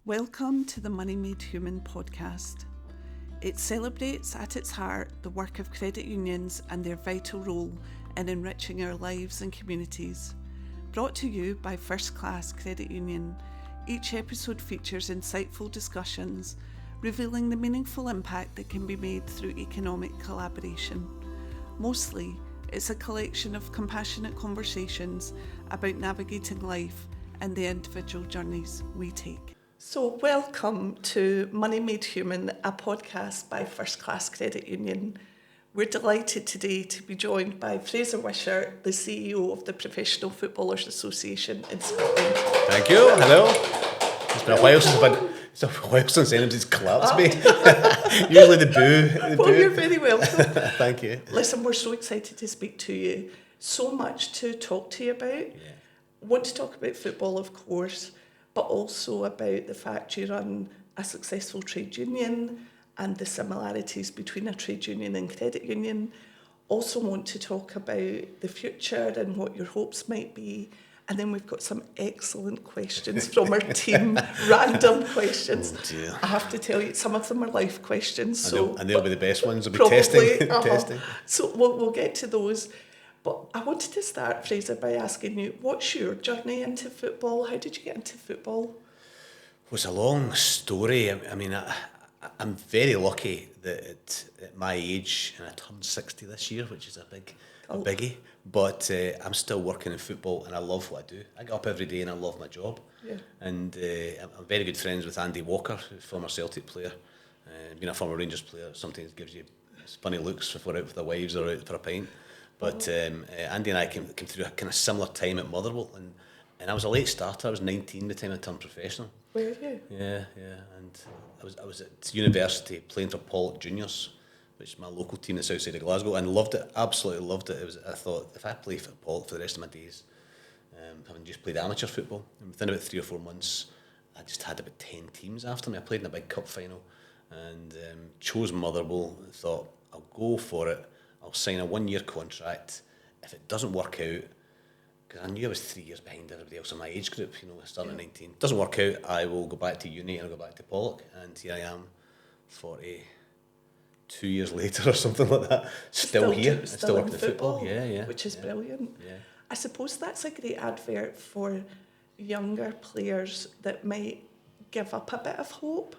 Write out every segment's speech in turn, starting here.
Welcome to the Money Made Human podcast. It celebrates at its heart the work of credit unions and their vital role in enriching our lives and communities. Brought to you by First Class Credit Union, each episode features insightful discussions revealing the meaningful impact that can be made through economic collaboration. Mostly, it's a collection of compassionate conversations about navigating life and the individual journeys we take. So welcome to Money Made Human, a podcast by First Class Credit Union. We're delighted today to be joined by Fraser Wishart, the CEO of the Professional Footballers Association in Scotland. Thank you. Hello. It's been a while since anybody's clapped me. Usually the boo. Well, you're very welcome. Thank you. Listen, we're so excited to speak to you. So much to talk to you about. Yeah. Want to talk about football, of course, but also about the fact you run a successful trade union and the similarities between a trade union and credit union. Also want to talk about the future and what your hopes might be. And then we've got some excellent questions from our team, random questions. Oh dear. I have to tell you, some of them are life questions. And they'll be the best ones. They'll be probably, testing. Testing. So we'll get to those. But I wanted to start, Fraser, by asking you, what's your journey into football? How did you get into football? Well, it's a long story. I'm very lucky that at my age, and I turned 60 this year, which is a biggie, but I'm still working in football and I love what I do. I get up every day and I love my job. Yeah. And I'm very good friends with Andy Walker, who's a former Celtic player, being a former Rangers player. Sometimes gives you funny looks if we're out with the wives or out for a pint. But Andy and I came through a kind of similar time at Motherwell, and I was a late starter. I was 19 by the time I turned professional. Where are you? Yeah, and I was at university playing for Pollock Juniors, which is my local team that's outside of Glasgow, and loved it, absolutely loved it. I thought, if I play for Pollock for the rest of my days, having just played amateur football, and within about 3 or 4 months, I just had about 10 teams after me. I played in a big cup final, and chose Motherwell, and thought, I'll go for it. I'll sign a 1-year contract. If it doesn't work out, because I knew I was 3 years behind everybody else in my age group, I started at 19. Doesn't work out, I will go back to uni and I'll go back to Pollock, and here I am, 42 years later or something like that, still here, still working in football. Yeah. Which is brilliant. Yeah. I suppose that's a great advert for younger players that might give up a bit of hope,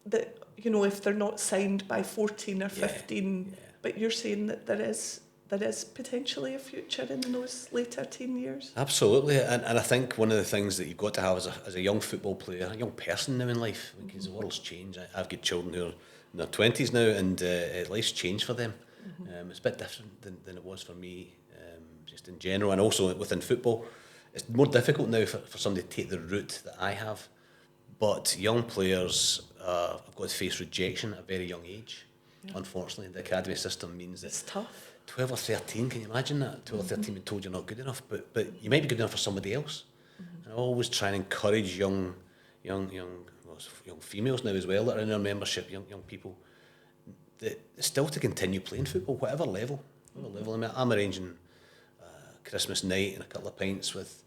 that, if they're not signed by 14 or 15, but you're saying that there is potentially a future in those later teen years. Absolutely, and I think one of the things that you've got to have as a young football player, a young person now in life, because the world's changed. I've got children who are in their 20s now, and life's changed for them. It's a bit different than it was for me, just in general, and also within football. It's more difficult now for somebody to take the route that I have, but young players have got to face rejection at a very young age. Yeah. Unfortunately, the academy system means that it's tough. 12 or 13, can you imagine that? 12 or 13 being told you're not good enough, but you might be good enough for somebody else. And I always try and encourage young females now as well that are in our membership, young people, that still to continue playing football, whatever level. I'm arranging Christmas night and a couple of pints with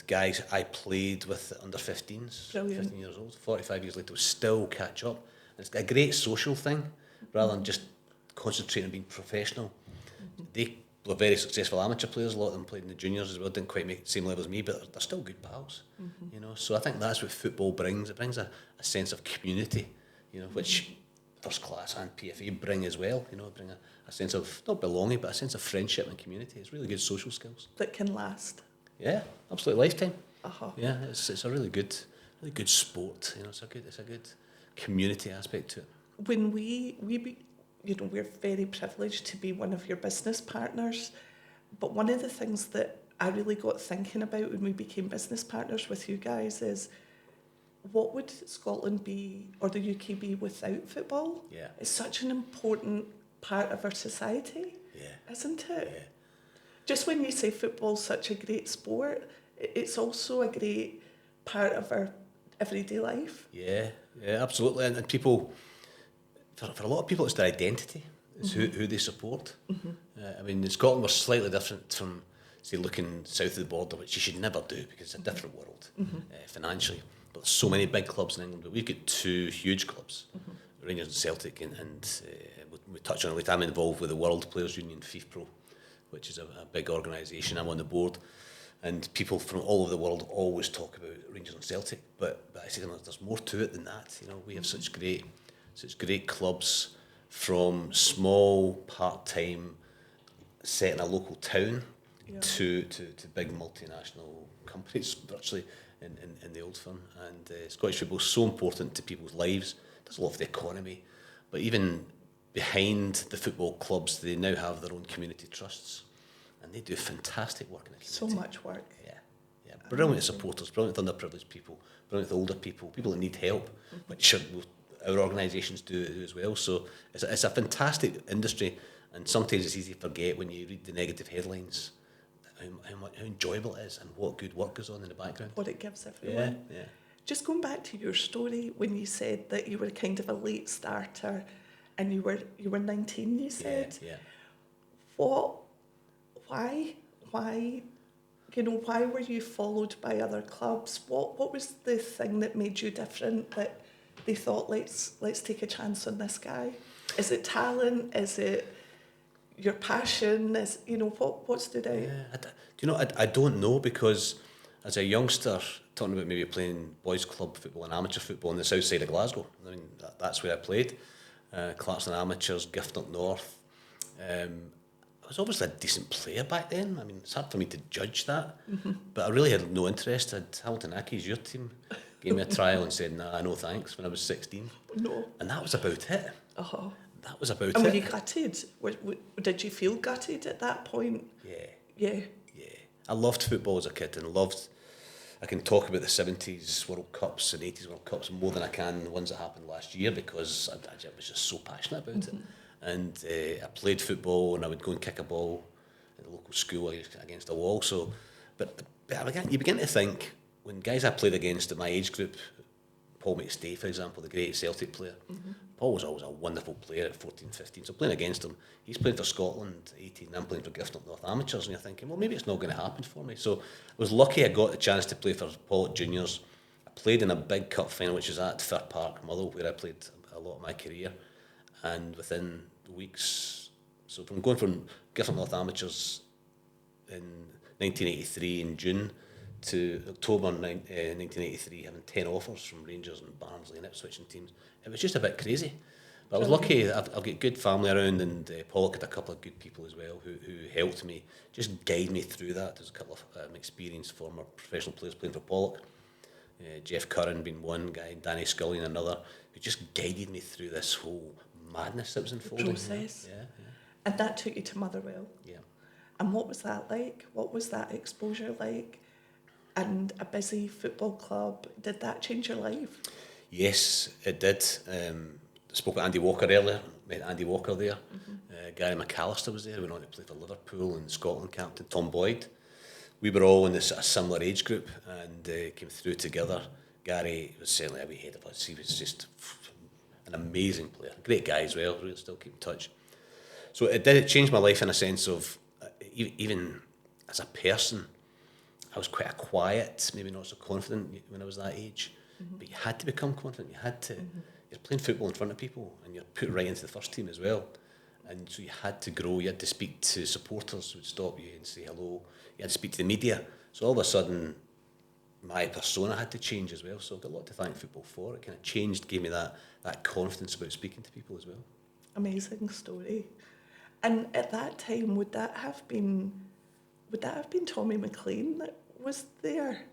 guys I played with under 15s, Brilliant. 15 years old, 45 years later, we still catch up. And it's a great social thing, rather than just concentrating on being professional. They were very successful amateur players. A lot of them played in the juniors as well. Didn't quite make the same level as me, but they're still good pals. So I think that's what football brings. It brings a sense of community, which First Class and PFA bring as well. Bring a sense of not belonging, but a sense of friendship and community. It's really good social skills that can last. Yeah, absolutely, lifetime. Yeah, it's a really good sport. It's a good community aspect to it. When we're very privileged to be one of your business partners, but one of the things that I really got thinking about when we became business partners with you guys is, what would Scotland be, or the UK be, without football? Yeah. It's such an important part of our society, isn't it? Yeah. Just when you say football's such a great sport, it's also a great part of our everyday life. Yeah, absolutely. And people, for a lot of people, it's their identity. It's who they support. In Scotland, we're slightly different from, say, looking south of the border, which you should never do because it's a different world financially. but so many big clubs in England. But we've got two huge clubs, Rangers and Celtic, and we touch on it later. I'm involved with the World Players Union, FIFPro, which is a big organisation. I'm on the board, and people from all over the world always talk about Rangers and Celtic. But I say there's more to it than that. You know, we have such great clubs, from small part-time set in a local town to big multinational companies virtually in the old firm. And Scottish football is so important to people's lives. There's a lot of the economy, but even behind the football clubs, they now have their own community trusts, and they do fantastic work in the community. So much work. Yeah. Brilliant supporters, brilliant underprivileged people, brilliant older people that need help, which our organisations do as well. So it's a fantastic industry, and sometimes it's easy to forget when you read the negative headlines how enjoyable it is and what good work goes on in the background. What it gives everyone. Yeah. Just going back to your story when you said that you were kind of a late starter, and you were 19, you said. Yeah. Why? You know, why were you followed by other clubs? What was the thing that made you different, that they thought, let's take a chance on this guy? Is it talent? Is it your passion? Is, you know, what stood out? Yeah, I don't know, because as a youngster, talking about maybe playing boys club football and amateur football on the south side of Glasgow. I mean, that's where I played. Clarkson Amateurs, Gift up north. I was obviously a decent player back then. I mean, it's hard for me to judge that, but I really had no interest. Hamilton Accies, your team, gave me a trial and said, nah, no thanks, when I was 16. No. And that was about it. Uh-huh. That was about it. And were you gutted? Did you feel gutted at that point? Yeah. I loved football as a kid, and I can talk about the 70s World Cups and 80s World Cups more than I can the ones that happened last year, because I was just so passionate about it. And I played football, and I would go and kick a ball at the local school against a wall. So, but you begin to think, when guys I played against at my age group, Paul McStay, for example, the great Celtic player, Paul was always a wonderful player at 14, 15. So playing against him, he's playing for Scotland, 18, and I'm playing for Gift up North Amateurs, and you're thinking, well, maybe it's not going to happen for me. So I was lucky I got the chance to play for Pollock Juniors. I played in a big cup final, which was at Fir Park, Motherwell, where I played a lot of my career. And within weeks, so from going from Gift up North Amateurs in 1983 in June to October 1983, having 10 offers from Rangers and Barnsley and Ipswich and teams. It was just a bit crazy. But I was lucky. I've got good family around, and Pollock had a couple of good people as well who helped me, just guide me through that. There's a couple of experienced former professional players playing for Pollock. Jeff Curran being one guy, Danny Scully another, who just guided me through this whole madness that was unfolding. Process. Yeah. And that took you to Motherwell. Yeah. And what was that like? What was that exposure like? And a busy football club, did that change your life? Yes, it did. Spoke with Andy Walker earlier, met Andy Walker there. Gary McAllister was there, went on to play for Liverpool and Scotland captain, Tom Boyd. We were all in this a similar age group, and came through together. Gary was certainly a wee head of us. He was just an amazing player, great guy as well, really still keep in touch. So it changed my life in a sense of, even as a person, I was quite a quiet, maybe not so confident when I was that age, but you had to become confident. You had to. You're playing football in front of people, and you're put right into the first team as well. And so you had to grow. You had to speak to supporters who would stop you and say hello. You had to speak to the media. So all of a sudden, my persona had to change as well. So I've got a lot to thank football for. It kind of changed, gave me that confidence about speaking to people as well. Amazing story. And at that time, would that have been Tommy McLean that was there?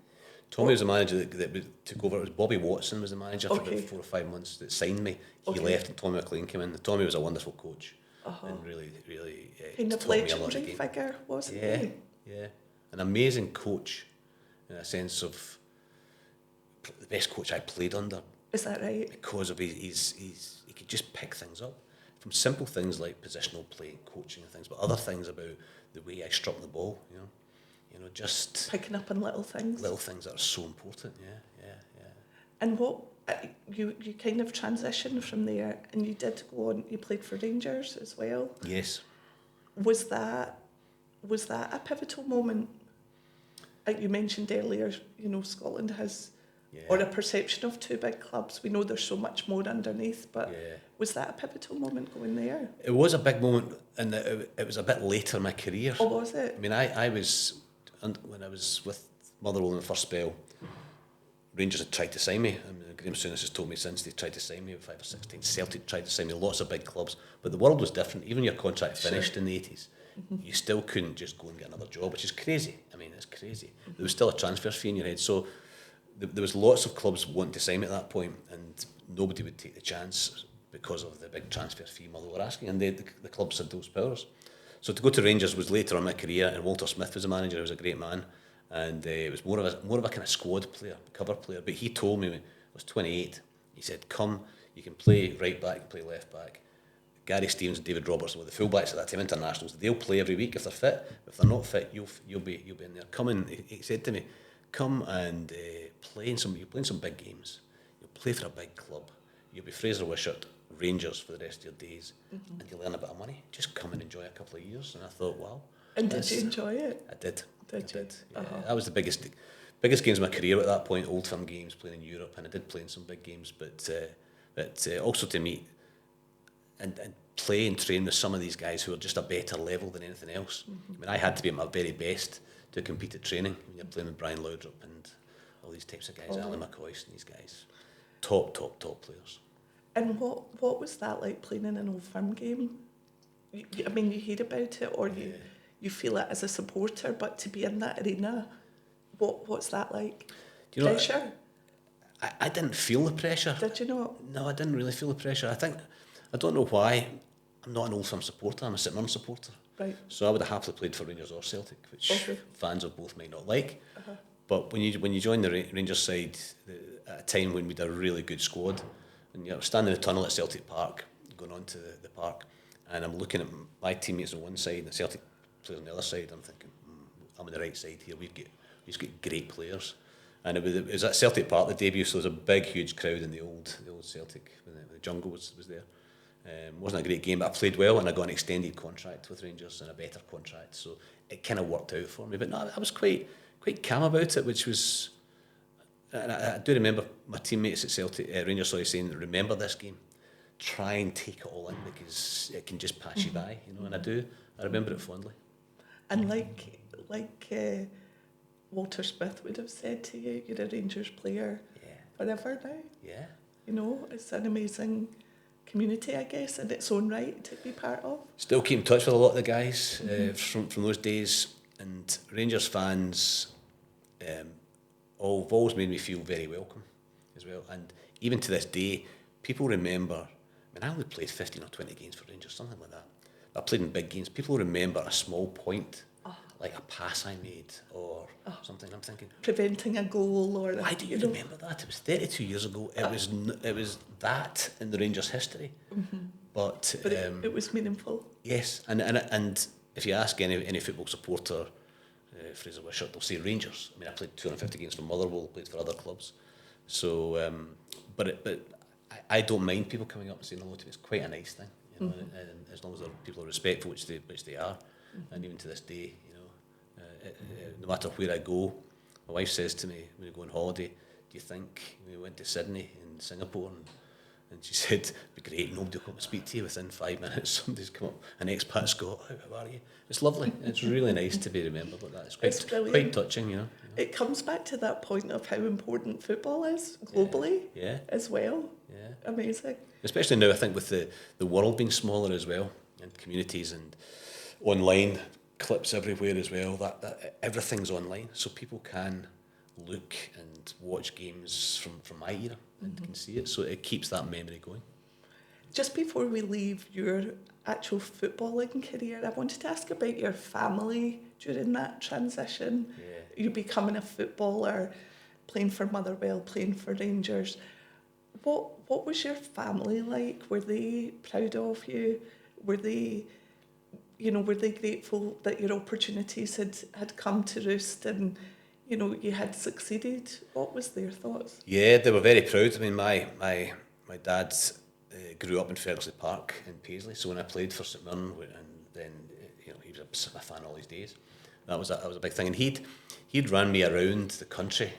Tommy was the manager that took over. It was Bobby Watson was the manager for about 4 or 5 months that signed me. He left and Tommy McLean came in. Tommy was a wonderful coach and really kind of taught me a lot of the legendary game. figure, wasn't he? Yeah, an amazing coach in a sense of the best coach I played under. Is that right? Because of he could just pick things up, from simple things like positional play and coaching and things, but other things about the way I struck the ball, you know, just picking up on little things that are so important. Yeah. And what you kind of transitioned from there, and you did go on. You played for Rangers as well. Yes. Was that a pivotal moment? You mentioned earlier, Scotland has or a perception of two big clubs. We know there's so much more underneath, but was that a pivotal moment going there? It was a big moment, and it was a bit later in my career. Oh, was it? I mean, I was, when I was with Motherwell in the first spell, Rangers had tried to sign me. I mean, Graham Souness has told me since they tried to sign me at 5 or 16. Celtic tried to sign me, lots of big clubs. But the world was different. Even your contract finished in the 80s. You still couldn't just go and get another job, which is crazy. I mean, it's crazy. There was still a transfer fee in your head. So there was lots of clubs wanting to sign me at that point, and nobody would take the chance because of the big transfer fee Motherwell were asking, and the clubs had those powers. So to go to Rangers was later in my career, and Walter Smith was the manager. He was a great man, and it was more of a kind of squad player, cover player. But he told me when I was 28, he said, "Come, you can play right back, you can play left back. Gary Stevens and David Robertson were the fullbacks at that time, internationals. They'll play every week if they're fit. If they're not fit, you'll be in there. Come in." He said to me, "Come and play in some big games. You'll play for a big club. You'll be Fraser Wishart, Rangers for the rest of your days, and you'll earn a bit of money. Just come and enjoy a couple of years." And I thought, wow. And did you enjoy it? I did. Did you? Yeah. That was the biggest games of my career at that point. Old firm games, playing in Europe, and I did play in some big games. But also to meet and play and train with some of these guys who are just a better level than anything else. I mean, I had to be at my very best to compete at training. When you're playing with Brian Laudrup and all these types of guys, Ali McCoist and these guys, top players. And what was that like playing in an Old Firm game? I mean, you hear about it, or you feel it as a supporter, but to be in that arena, what's that like? Do you know, pressure? I didn't feel the pressure. Did you not? No, I didn't really feel the pressure. I don't know why. I'm not an Old Firm supporter. I'm a St Mirren supporter. Right. So I would have happily played for Rangers or Celtic, which fans of both might not like. But when you join the Rangers side at a time when we had a really good squad, and you're standing in the tunnel at Celtic Park, going on to the park, and I'm looking at my teammates on one side and the Celtic players on the other side, I'm thinking, I'm on the right side here. We've got great players. And it was at Celtic Park, the debut, so there was a big, huge crowd in the old Celtic when the jungle was there. Wasn't a great game, but I played well, and I got an extended contract with Rangers and a better contract, so it kind of worked out for me. But no, I was quite calm about it, which was, and I do remember my teammates at Celtic, Rangers, saying, "Remember this game, try and take it all in because it can just pass you by," and I do. I remember it fondly. And like Walter Smith would have said to you, you're a Rangers player forever now. Yeah. It's an amazing community, I guess, in its own right to be part of. Still keep in touch with a lot of the guys from those days, and Rangers fans have always made me feel very welcome as well. And even to this day, people remember, I only played 15 or 20 games for Rangers, something like that. I played in big games. People remember a small point, like a pass I made or something. I'm thinking, preventing a goal, or why do you remember that? It was 32 years ago. It was that in the Rangers' history, but it was meaningful. Yes, and if you ask any football supporter, Fraser Wishart, they'll say Rangers. I played 250 games for Motherwell, played for other clubs, so but I don't mind people coming up and saying hello to me. It's quite a nice thing, and as long as people are respectful, which they are, and even to this day, no matter where I go, my wife says to me when we go on holiday, "Do you think we went to Sydney and Singapore?" And she said, "It'd be great, nobody will come and speak to you within 5 minutes. Somebody's come up, an expat's got, how are you?" It's lovely. It's really nice to be remembered like that. It's quite touching, It comes back to that point of how important football is globally as well. Yeah. Amazing. Especially now, I think, with the world being smaller as well, and communities and online clips everywhere as well, that everything's online, so people can look and watch games from my era and can see it, so it keeps that memory going. Just before we leave your actual footballing career, I wanted to ask about your family during that transition. You becoming a footballer, playing for Motherwell, playing for Rangers. What was your family like? Were they proud of you? Were they grateful that your opportunities had come to roost and you had succeeded? What was their thoughts? Yeah, they were very proud. My dad grew up in Ferguson Park in Paisley, so when I played for St Mirren, and then he was a fan all his days. That was a big thing, and he'd ran me around the country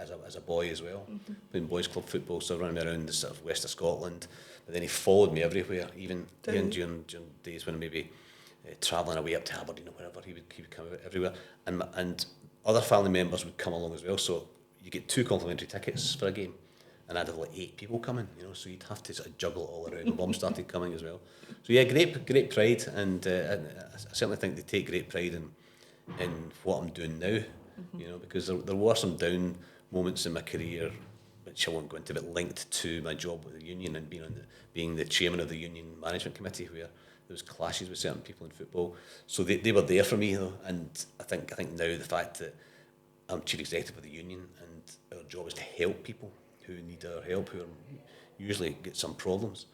as a boy as well, playing boys club football, so running around the sort of west of Scotland. But then he followed me everywhere, even during days when maybe travelling away up to Aberdeen or wherever, he would come out everywhere, and other family members would come along as well. So you get 2 complimentary tickets for a game, and I'd have like 8 people coming, so you'd have to sort of juggle it all around. Mum started coming as well. So yeah, great pride, and I certainly think they take great pride in what I'm doing now, because there were some down moments in my career, which I won't go into, but linked to my job with the union and being the chairman of the union management committee, where there was clashes with certain people in football. So they were there for me, though, and I think now the fact that I'm chief executive of the union and our job is to help people who need our help, who usually get some problems,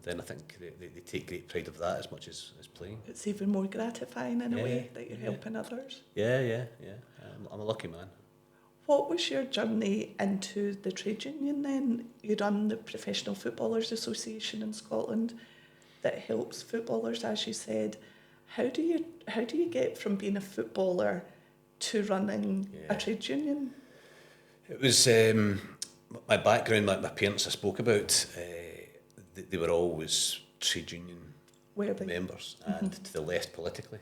then I think they take great pride of that as much as playing. It's even more gratifying in a way that you're helping others. Yeah. I'm a lucky man. What was your journey into the trade union then? You run the Professional Footballers Association in Scotland that helps footballers, as you said. How do you get from being a footballer to running a trade union? It was my background, like my parents I spoke about, they were always trade union members and to the left politically.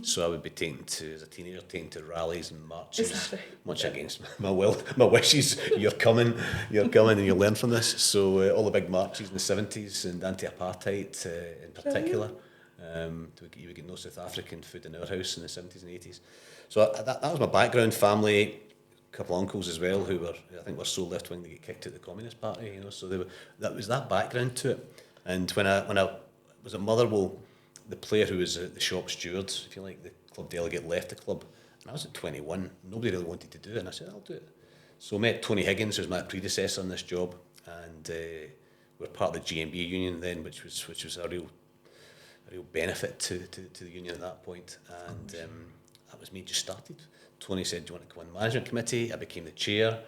So I would be as a teenager, taken to rallies and marches, much against my wishes. You're coming and you'll learn from this. So all the big marches in the 70s and anti-apartheid in particular. You would get no South African food in our house in the 70s and 80s. So that was my background. Family, a couple of uncles as well, who I think were so left-wing they get kicked out of the Communist Party. So that was that background to it. And when I was at Motherwell, the player who was the shop steward, if you like, the club delegate, left the club, and I was at 21. Nobody really wanted to do it, and I said, I'll do it. So I met Tony Higgins, who was my predecessor in this job, and we were part of the GMB union then, which was a real benefit to the union at that point. And that was me, just started. Tony said, do you want to come on the management committee? I became the chair,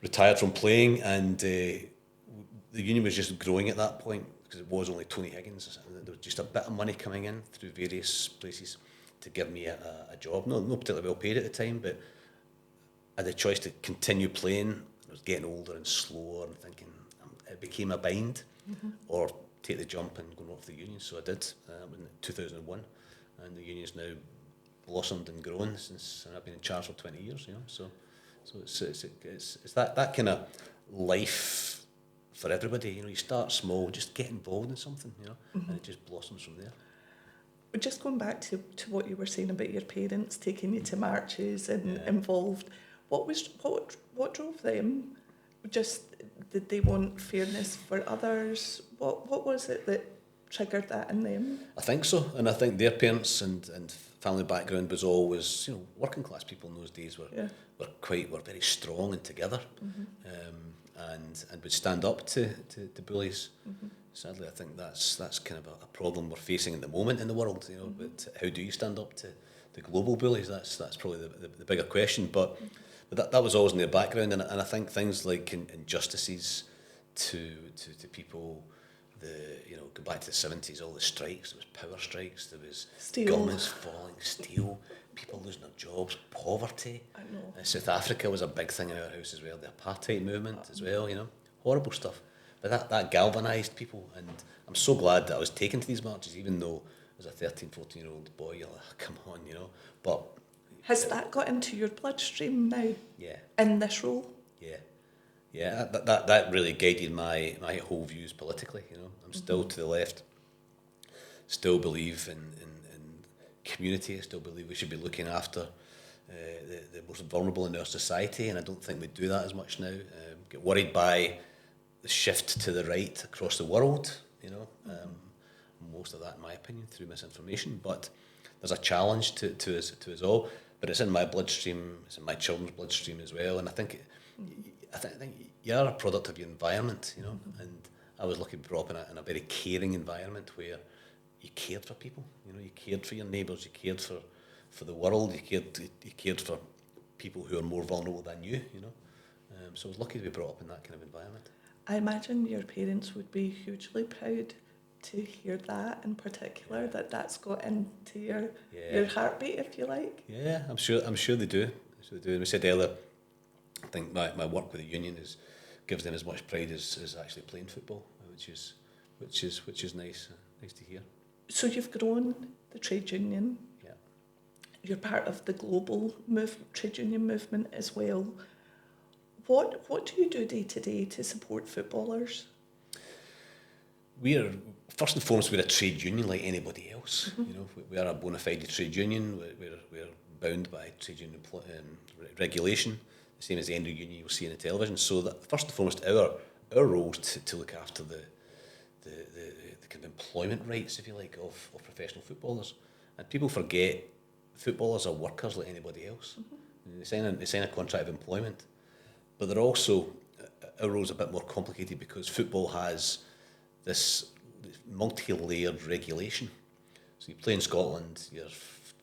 retired from playing, and the union was just growing at that point, because it was only Tony Higgins. There was just a bit of money coming in through various places to give me a job. No particularly well paid at the time, but I had the choice to continue playing. I was getting older and slower and thinking it became a bind, or take the jump and go off the union. So I did in 2001, and the union's now blossomed and grown since, and I've been in charge for 20 years. So it's that kind of life for everybody. You start small, just get involved in something, and it just blossoms from there. But just going back to what you were saying about your parents taking you to marches and involved, what drove them? Just did they want fairness for others? What was it that triggered that in them? I think so, and I think their parents and family background was always, working class people in those days were very strong and together. And would stand up to bullies. Sadly, I think that's kind of a problem we're facing at the moment in the world. But how do you stand up to the global bullies? That's probably the bigger question. But that was always in the background, and I think things like injustices to people. Go back to the 70s, all the strikes. There was power strikes. There was governments falling, steel. People losing their jobs, poverty. I know. South Africa was a big thing in our house as well, the apartheid movement as well, horrible stuff. But that galvanised people, and I'm so glad that I was taken to these marches, even though as a 13, 14-year-old boy, you're like, come on, But has that got into your bloodstream now? Yeah. In this role? Yeah. That really guided my whole views politically. I'm still to the left. Still believe in community. I still believe we should be looking after the most vulnerable in our society, and I don't think we do that as much now. Get worried by the shift to the right across the world, most of that, in my opinion, through misinformation. But there's a challenge to us all. But it's in my bloodstream, it's in my children's bloodstream as well. And I think you're a product of your environment, And I was lucky to be brought up in a very caring environment where you cared for people, you cared for your neighbours, you cared for the world, you cared for people who are more vulnerable than you, So I was lucky to be brought up in that kind of environment. I imagine your parents would be hugely proud to hear that in particular, that's got into your heartbeat, if you like. Yeah, I'm sure they do. And we said earlier, I think my work with the union gives them as much pride as actually playing football, which is nice to hear. So you've grown the trade union. Yeah. You're part of the global trade union movement as well. What do you do day to day to support footballers? We're first and foremost we're a trade union like anybody else. You know, we are a bona fide trade union. We're bound by trade union regulation, the same as any union you'll see in the television. So that first and foremost, our role is to look after the kind of employment rights, if you like, of professional footballers. And people forget footballers are workers like anybody else. They sign a contract of employment, but they're also, our role is a bit more complicated because football has this multi-layered regulation. So you play in Scotland, your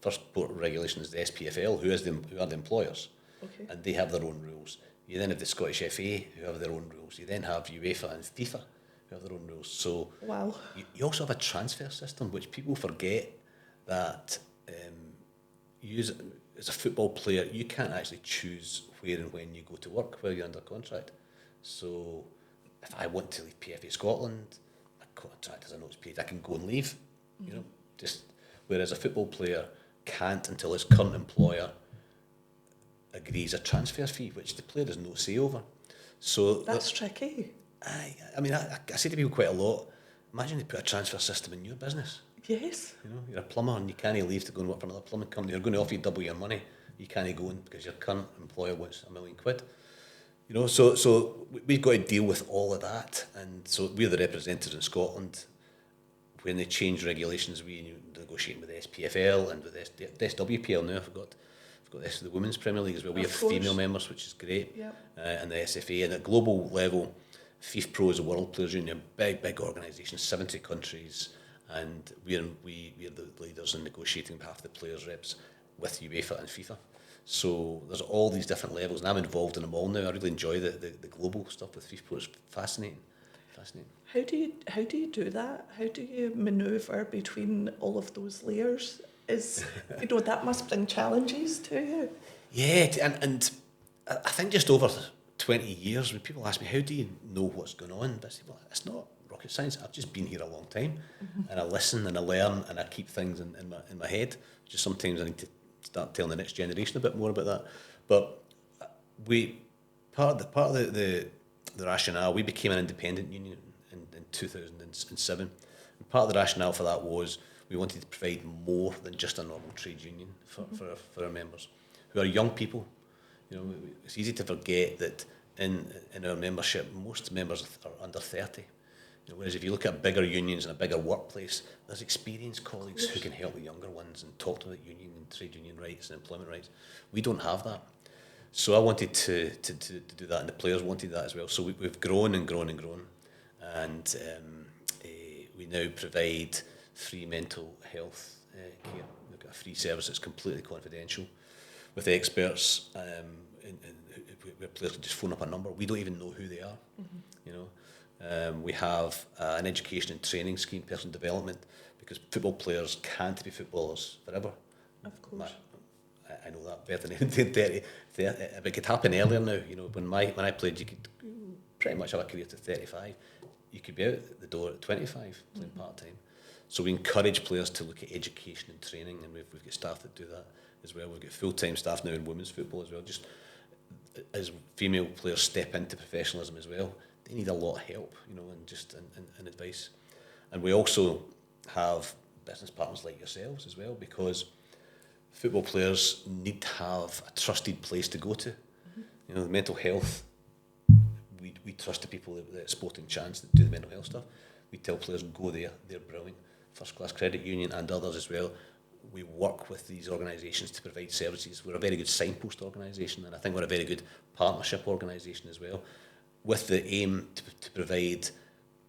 first port of regulation is the SPFL, who are the employers, and they have their own rules. You then have the Scottish FA, who have their own rules. You then have UEFA and FIFA, who have their own rules. So you also have a transfer system, which people forget that you as a football player, you can't actually choose where and when you go to work while you're under contract. So if I want to leave PFA Scotland, my contract has a notice period, I can go and leave. You know, just whereas a football player can't until his current employer agrees a transfer fee, which the player has no say over. So that's tricky. I mean, I say to people quite a lot, imagine they put a transfer system in your business. Yes. You know, you're a plumber and you can't leave to go and work for another plumbing company. They're going to offer you double your money. You can't go in because your current employer wants £1 million. You know, so we've got to deal with all of that. And so we're the representatives in Scotland. When they change regulations, we negotiate with the SPFL and with the SWPL now. I've got this, the Women's Premier League as well. We have female members, which is great. Yep. And the SFA. And at global level, FIFPro is a World Players Union, big organisation, 70 countries. And we're the leaders in negotiating on behalf of the players' reps with UEFA and FIFA. So there's all these different levels, and I'm involved in them all now. I really enjoy the global stuff with FIFPro. It's fascinating. How do you do that? How do you manoeuvre between all of those layers? That must bring challenges to you. Yeah, and I think just over 20 years, when people ask me, how do you know what's going on? I say, well, it's not rocket science. I've just been here a long time, and I listen and I learn and I keep things in my head. Just sometimes I need to start telling the next generation a bit more about that. But part of the rationale, we became an independent union in 2007. And part of the rationale for that was we wanted to provide more than just a normal trade union for our members, who are young people. You know, it's easy to forget that in our membership, most members are under 30. You know, whereas if you look at bigger unions and a bigger workplace, there's experienced colleagues who can help the younger ones and talk to them about union and trade union rights and employment rights. We don't have that. So I wanted to do that, and the players wanted that as well. So we've grown and grown and grown. And we now provide free mental health care. We've got a free service that's completely confidential with experts, where players can just phone up a number. We don't even know who they are. You know, we have an education and training scheme, personal development, because football players can't be footballers forever. Of course. I know that better than 30. But it could happen earlier now. You know, when I played, you could pretty much have a career to 35. You could be out the door at 25 playing part-time. So we encourage players to look at education and training, and we've got staff that do that as well. We've got full-time staff now in women's football as well. Just as female players step into professionalism as well, they need a lot of help, you know, and advice. And we also have business partners like yourselves as well, because football players need to have a trusted place to go to. You know, the mental health, we trust the people at Sporting Chance that do the mental health stuff. We tell players, go there, they're brilliant. First Class Credit Union and others as well. We work with these organisations to provide services. We're a very good signpost organisation, and I think we're a very good partnership organisation as well, with the aim to provide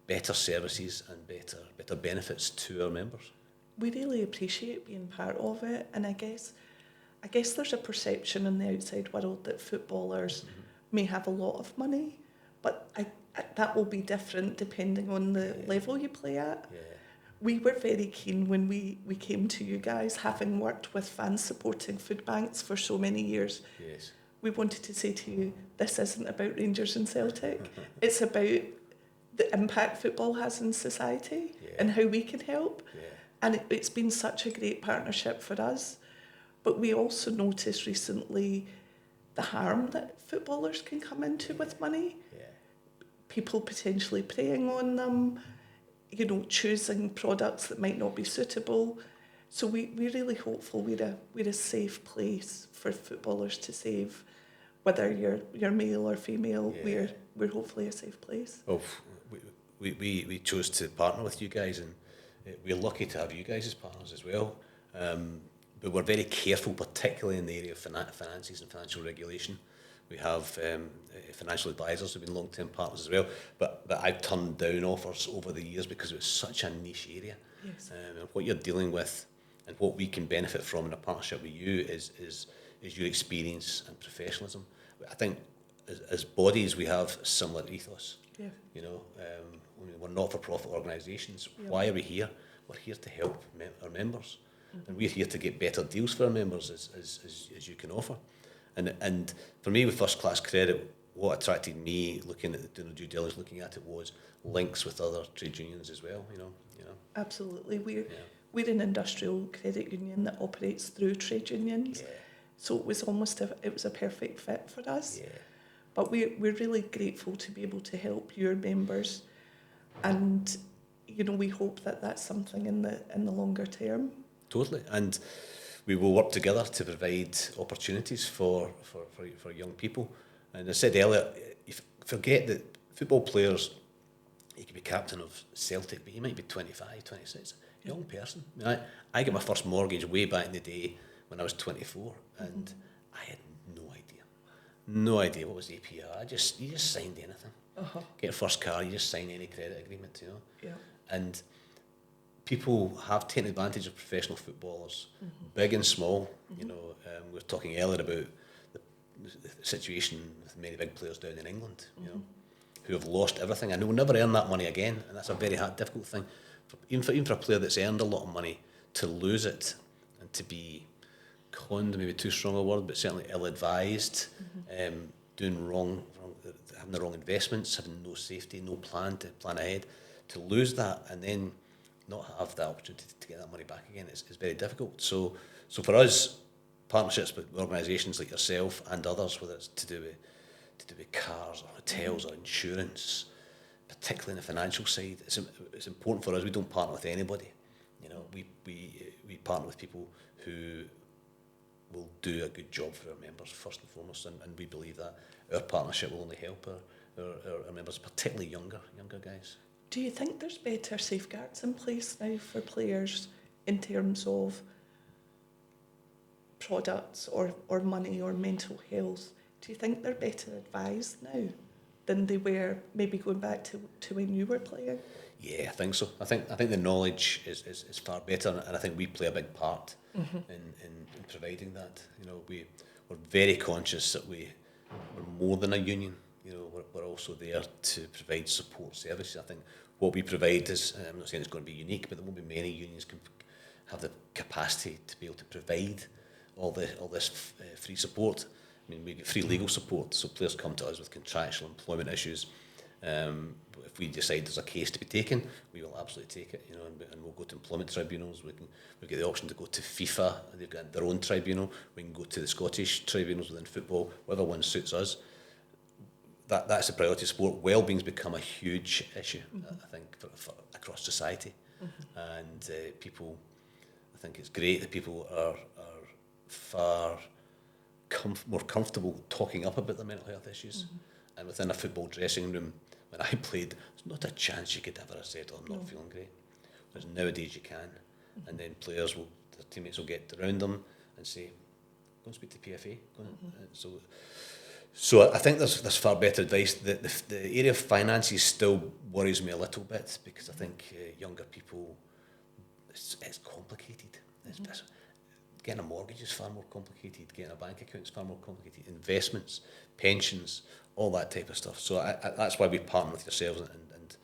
better services and better benefits to our members. We really appreciate being part of it, and I guess there's a perception in the outside world that footballers may have a lot of money, but that will be different depending on the level you play at. Yeah. We were very keen when we came to you guys, having worked with fans supporting food banks for so many years. Yes. we wanted to say to you, this isn't about Rangers and Celtic. It's about the impact football has in society and how we can help. Yeah. And it's been such a great partnership for us. But we also noticed recently the harm that footballers can come into with money. Yeah. People potentially preying on them, choosing products that might not be suitable. So we're really hopeful we're a safe place for footballers to save. Whether you're male or female, we're hopefully a safe place. Well, we chose to partner with you guys, and we're lucky to have you guys as partners as well. But we're very careful, particularly in the area of finances and financial regulation. We have financial advisors who've been long-term partners as well, but I've turned down offers over the years because it was such a niche area. Yes. And what you're dealing with and what we can benefit from in a partnership with you is your experience and professionalism. I think as bodies we have similar ethos. Yeah. We're not-for-profit organisations. Yeah. Why are we here? We're here to help our members. Mm-hmm. And we're here to get better deals for our members as you can offer. And for me, with First Class Credit, what attracted me doing the due diligence, looking at it, was links with other trade unions as well. Absolutely, we're an industrial credit union that operates through trade unions, so it was a perfect fit for us. Yeah. But we're really grateful to be able to help your members, and we hope that that's something in the longer term. Totally, and we will work together to provide opportunities for young people. And as I said earlier, forget that football players, you could be captain of Celtic, but you might be 25, 26, young person. I got my first mortgage way back in the day when I was 24, and I had no idea what was APR. You just signed anything. Uh-huh. Get a first car, you just sign any credit agreement, Yeah. And people have taken advantage of professional footballers, big and small. We were talking earlier about the situation with many big players down in England, who have lost everything and they will never earn that money again, and that's a very difficult thing. Even for a player that's earned a lot of money, to lose it and to be conned, maybe too strong a word, but certainly ill-advised, doing wrong, having the wrong investments, having no safety, no plan ahead, to lose that and then not have the opportunity to get that money back again is very difficult. So for us, partnerships with organisations like yourself and others, whether it's to do with cars or hotels or insurance, particularly in the financial side, it's important for us. We don't partner with anybody. We partner with people who will do a good job for our members first and foremost, and we believe that our partnership will only help our members, particularly younger guys. Do you think there's better safeguards in place now for players in terms of products or money or mental health? Do you think they're better advised now than they were maybe going back to when you were playing? Yeah, I think so. I think the knowledge is far better, and I think we play a big part in providing that. We're very conscious that we're more than a union. We're also there to provide support services. I think what we provide is, I'm not saying it's going to be unique, but there won't be many unions can have the capacity to be able to provide all this free support. I mean, we get free legal support, so players come to us with contractual employment issues. If we decide there's a case to be taken, we will absolutely take it, and we'll go to employment tribunals. We get the option to go to FIFA. They've got their own tribunal. We can go to the Scottish tribunals within football, whatever one suits us. That's a priority sport. Wellbeing's become a huge issue, I think, for across society, and people. I think it's great that people are far more comfortable talking up about their mental health issues, and within a football dressing room. When I played, there's not a chance you could ever have said, "Oh, I'm not feeling great." Whereas nowadays you can, and then their teammates will get around them and say, "Go and speak to PFA." So I think there's far better advice. The area of finances still worries me a little bit, because I think younger people, it's complicated. Getting a mortgage is far more complicated. Getting a bank account is far more complicated. Investments, pensions, all that type of stuff. So that's why we partner with yourselves and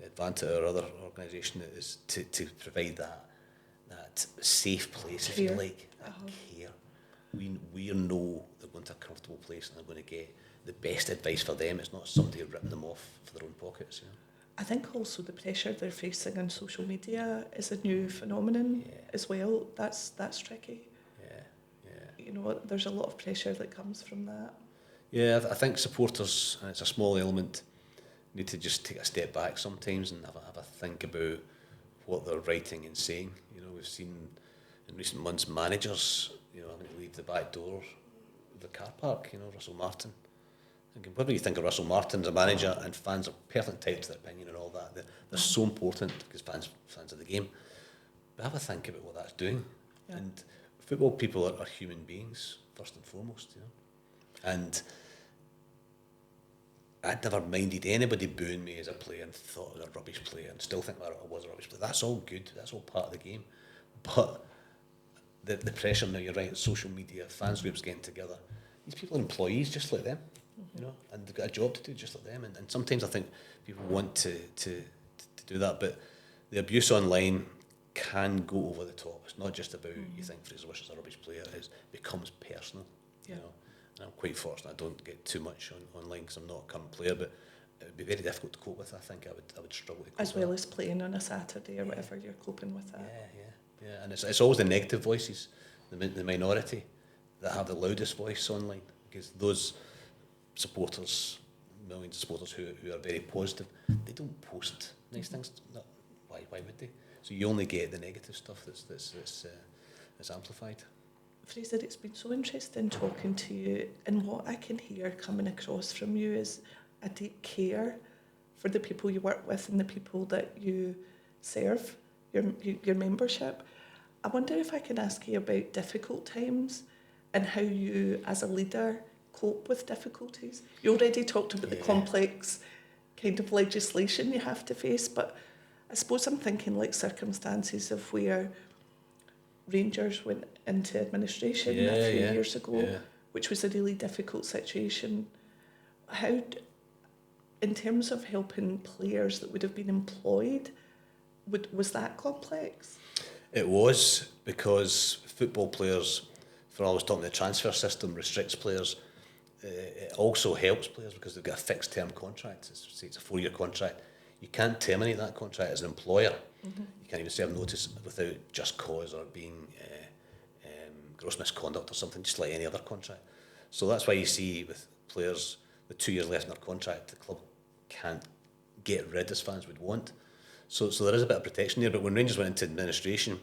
Advanta, our other organisation, is to provide that safe place, if you like, that care. We know the going to a comfortable place and they're going to get the best advice for them. It's not somebody ripping them off for their own pockets. You know? I think also the pressure they're facing on social media is a new phenomenon as well. That's tricky. You know, there's a lot of pressure that comes from that. Yeah, I think supporters, and it's a small element, need to just take a step back sometimes and have a think about what they're writing and saying. You know, we've seen in recent months managers, you know, having to leave the back door of the car park. You know, Russell Martin. Thinking, what do you think of Russell Martin as a manager? And fans are perfectly entitled to their opinion and all that. They're so important because fans of the game. But have a think about what that's doing. Yeah. And football people are human beings first and foremost, you know. And I'd never minded anybody booing me as a player and thought I was a rubbish player and still think I was a rubbish player. That's all good. That's all part of the game. But the pressure now, you're right, social media, fans groups getting together. These people are employees just like them, you know, and they've got a job to do just like them. And sometimes I think people want to do that, but the abuse online can go over the top. It's not just about you think Fraser Wishart's a rubbish player. It becomes personal, you know. And I'm quite fortunate I don't get too much online because I'm not a current player, but it would be very difficult to cope with. I think I would struggle to cope as well with as playing on a Saturday or whatever, you're coping with that. Yeah, and it's always the negative voices, the minority, that have the loudest voice online, because those supporters, millions of supporters who are very positive, they don't post nice things. No, why would they? So you only get the negative stuff that's amplified. Fraser, it's been so interesting talking to you, and what I can hear coming across from you is a deep care for the people you work with and the people that you serve, your membership. I wonder if I can ask you about difficult times and how you, as a leader, cope with difficulties. You already talked about the complex kind of legislation you have to face, but I suppose I'm thinking like circumstances of where Rangers went into administration a few years ago, which was a really difficult situation. How, in terms of helping players that would have been employed, was that complex? It was, because football players, for all I was talking, the transfer system restricts players. It also helps players because they've got a fixed term contract. It's a 4-year contract. You can't terminate that contract as an employer. You can't even serve notice without just cause or being gross misconduct or something, just like any other contract. So that's why you see with players with 2 years left in their contract, the club can't get rid as fans would want. So there is a bit of protection there. But when Rangers went into administration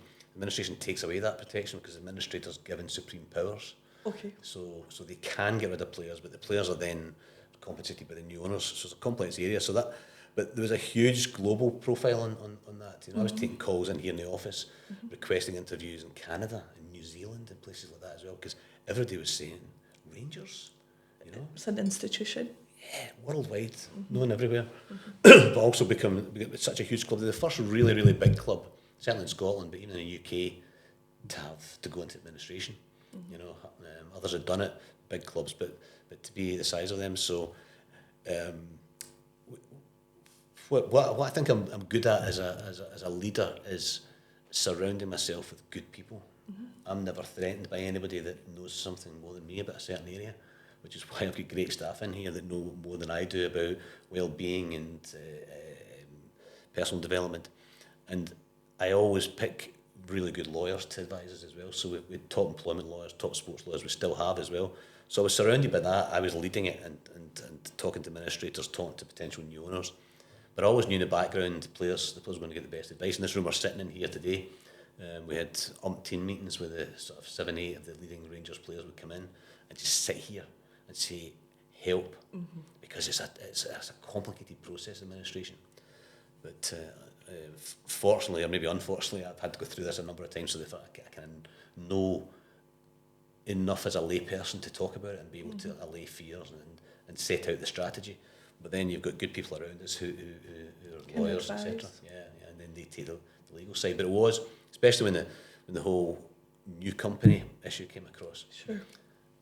takes away that protection because the administrator's given supreme powers. Okay. So they can get rid of players, but the players are then compensated by the new owners. So it's a complex area. But there was a huge global profile on that. You know, I was taking calls in here in the office, requesting interviews in Canada, in New Zealand, and places like that as well, because everybody was saying Rangers. You know, it's an institution. Yeah, worldwide, known everywhere, but also become such a huge club. They're the first really, really big club, certainly in Scotland, but even in the UK, to go into administration. You know, others had done it, big clubs, but to be the size of them. So, what I think I'm good at as a leader is surrounding myself with good people. I'm never threatened by anybody that knows something more than me about a certain area, which is why I've got great staff in here that know more than I do about well-being and personal development. And I always pick really good lawyers to advise us as well. So we had top employment lawyers, top sports lawyers, we still have as well. So I was surrounded by that. I was leading it and talking to administrators, talking to potential new owners. But I always knew in the background the players were going to get the best advice. In this room we're sitting in here today, we had umpteen meetings with the sort of 7-8 of the leading Rangers players would come in and just sit here and say, help, because it's a complicated process, administration. But fortunately, or maybe unfortunately, I've had to go through this a number of times, so that I can know enough as a lay person to talk about it and be able to allay fears and set out the strategy. But then you've got good people around us who are lawyers, etc. And then they take the legal side. But it was, especially when the whole new company issue came across. Sure.